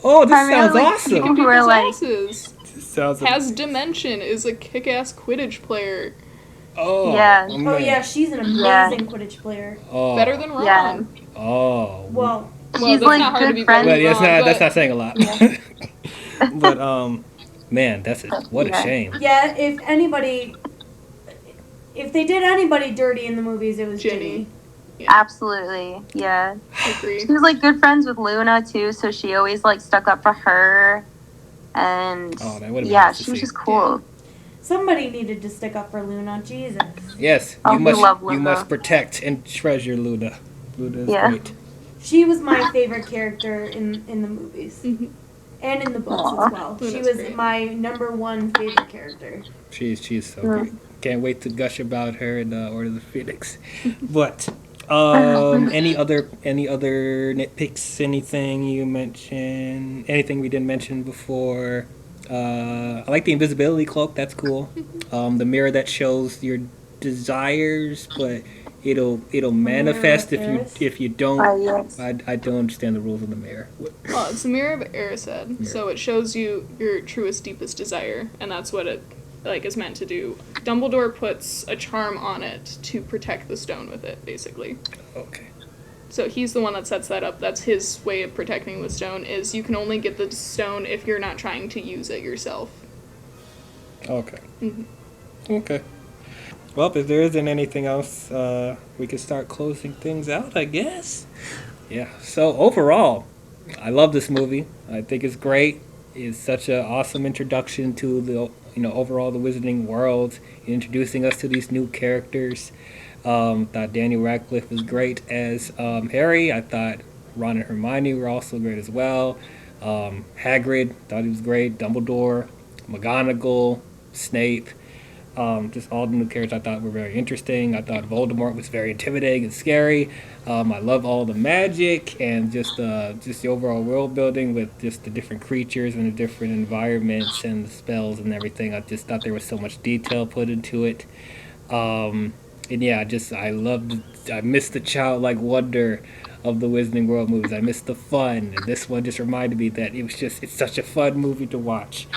Oh, this sounds awesome. People who are like, has dimension, is a kick-ass Quidditch player. Oh, yeah. Man. Oh yeah, she's an amazing Quidditch player. Oh. Better than Ron. Yeah. Oh. Well, she's like good friends. But But that's not saying a lot. Yeah. But man, what a shame. yeah. If they did anybody dirty in the movies, it was Ginny. Yeah. Absolutely, yeah. Agreed. She was like good friends with Luna too, so she always like stuck up for her, and that would've been yeah, nice to she was see. just cool. Somebody needed to stick up for Luna. Jesus. Yes, Oh, you we love you Luna. must protect and treasure Luna. Luna is Yeah. great. She was my favorite character in the movies. Mm-hmm. And in the books Aw. as well. Luna's She was great. my number one favorite character. She's so great. Can't wait to gush about her in Order of the Phoenix. But any other nitpicks? Anything you mentioned? Anything we didn't mention before? I like the invisibility cloak. That's cool. The mirror that shows your desires, but it'll manifest if you don't. Yes. I don't understand the rules of the mirror. Well, it's the Mirror of Erised, so it shows you your truest, deepest desire, and that's what it is meant to do. Dumbledore puts a charm on it to protect the stone with it, basically. Okay. So he's the one that sets that up. That's his way of protecting the stone, is you can only get the stone if you're not trying to use it yourself. Okay. Mhm. Okay. Well, if there isn't anything else, we can start closing things out, I guess. Yeah. So overall, I love this movie. I think it's great. It's such an awesome introduction to the overall the Wizarding world, introducing us to these new characters. Thought Daniel Radcliffe was great as Harry. I thought Ron and Hermione were also great as well. Hagrid, thought he was great. Dumbledore, McGonagall, Snape. Just all the new characters I thought were very interesting. I thought Voldemort was very intimidating and scary. I love all the magic and just the overall world building with just the different creatures and the different environments and the spells and everything. I just thought there was so much detail put into it. And yeah, I missed the childlike wonder of the Wizarding World movies. I missed the fun. And this one just reminded me that it's such a fun movie to watch.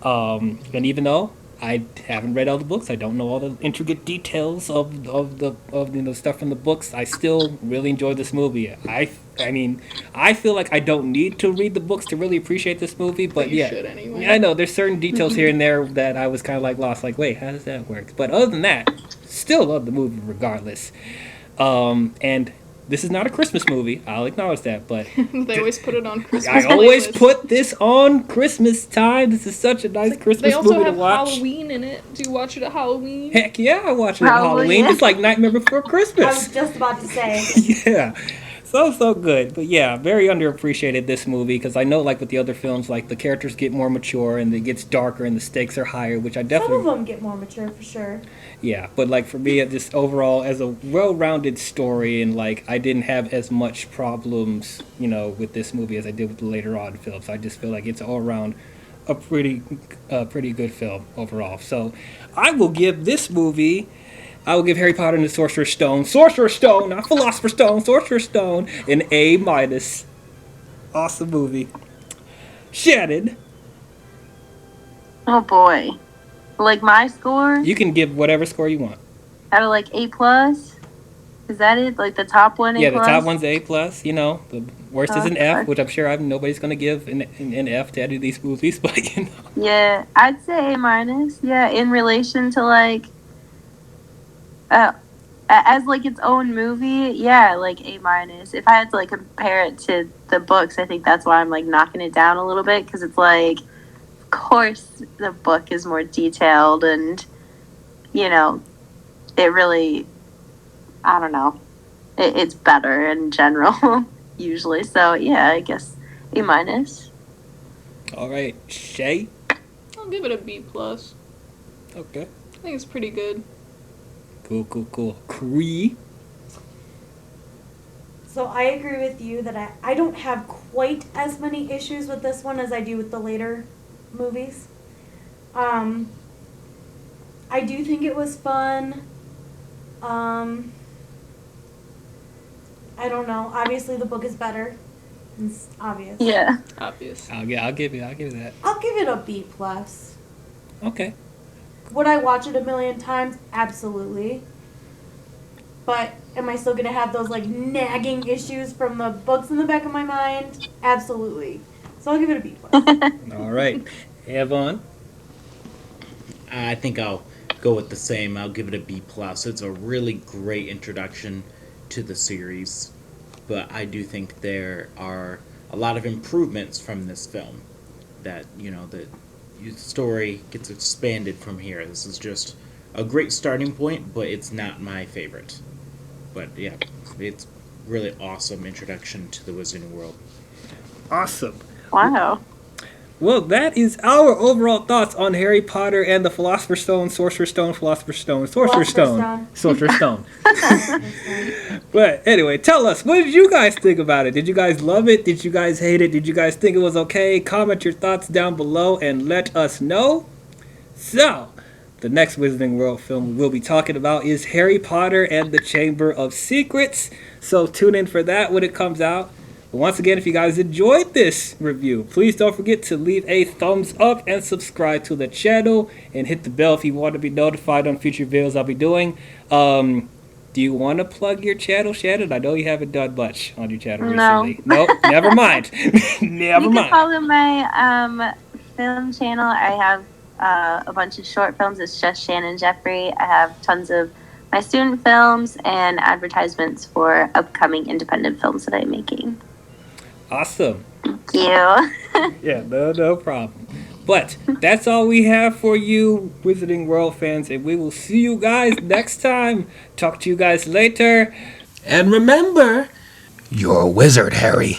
And even though I haven't read all the books, I don't know all the intricate details of the stuff from the books, I still really enjoyed this movie. I mean, I feel like I don't need to read the books to really appreciate this movie, but you yeah, should anyway. I know there's certain details here and there that I was kind of like lost, like, wait, how does that work? But other than that, still love the movie regardless. And this is not a Christmas movie. I'll acknowledge that, but they always put it on Christmas. I always put this on Christmas time. This is such a nice Christmas movie to watch. They also have Halloween in it. Do you watch it at Halloween? Heck yeah, I watch it at Halloween. It's like Nightmare Before Christmas. I was just about to say. Yeah. So good. But yeah, very underappreciated, this movie, because I know, like, with the other films, like, the characters get more mature and it gets darker and the stakes are higher, which I definitely... Some of them get more mature, for sure. Yeah, but, like, for me, just overall, as a well-rounded story, and, like, I didn't have as much problems, you know, with this movie as I did with the later on films. I just feel like it's all around a pretty good film overall. So I will give Harry Potter and the Sorcerer's Stone, not Philosopher's Stone, Sorcerer's Stone, an A-. Awesome movie. Shannon. Oh boy. Like my score? You can give whatever score you want. Out of like A+? Is that it? Like the top one A+? Yeah, the top one's A+. You know, the worst is an F, which I'm sure nobody's going to give an F to any of these movies, but you know. Yeah, I'd say A-. Yeah, in relation to like... as like its own movie, yeah, like A-. If I had to like compare it to the books, I think that's why I'm like knocking it down a little bit, because it's like, of course the book is more detailed and, you know, it really, I don't know, it's better in general usually. So yeah, I guess A-. All right, Shay. I'll give it a B+. Okay. I think it's pretty good. Cool. Cree. So I agree with you that I don't have quite as many issues with this one as I do with the later movies. I do think it was fun. I don't know. Obviously, the book is better. It's obvious. Yeah. Obvious. I'll give you that. I'll give it a B+. Okay. Would I watch it a million times? Absolutely. But am I still going to have those, like, nagging issues from the books in the back of my mind? Absolutely. So I'll give it a B+. All right. Evan? I think I'll go with the same. I'll give it a B+. It's a really great introduction to the series, but I do think there are a lot of improvements from this film that, you know, the story gets expanded from here. This is just a great starting point, but it's not my favorite. But yeah, it's really awesome introduction to the Wizarding World. Awesome. Wow. Well, that is our overall thoughts on Harry Potter and the Philosopher's Stone, Sorcerer's Stone, Philosopher's Stone, Sorcerer's Stone, Sorcerer's Stone. But anyway, tell us, what did you guys think about it? Did you guys love it? Did you guys hate it? Did you guys think it was okay? Comment your thoughts down below and let us know. So, the next Wizarding World film we'll be talking about is Harry Potter and the Chamber of Secrets. So tune in for that when it comes out. But once again, if you guys enjoyed this review, please don't forget to leave a thumbs up and subscribe to the channel and hit the bell if you want to be notified on future videos I'll be doing. Do you want to plug your channel, Shannon? I know you haven't done much on your channel recently. Nope, never mind. You can follow my film channel. I have a bunch of short films. It's just Shannon Jeffrey. I have tons of my student films and advertisements for upcoming independent films that I'm making. Awesome. Thank you. Yeah, no problem. But that's all we have for you, Wizarding World fans, and we will see you guys next time. Talk to you guys later. And remember, you're a wizard, Harry.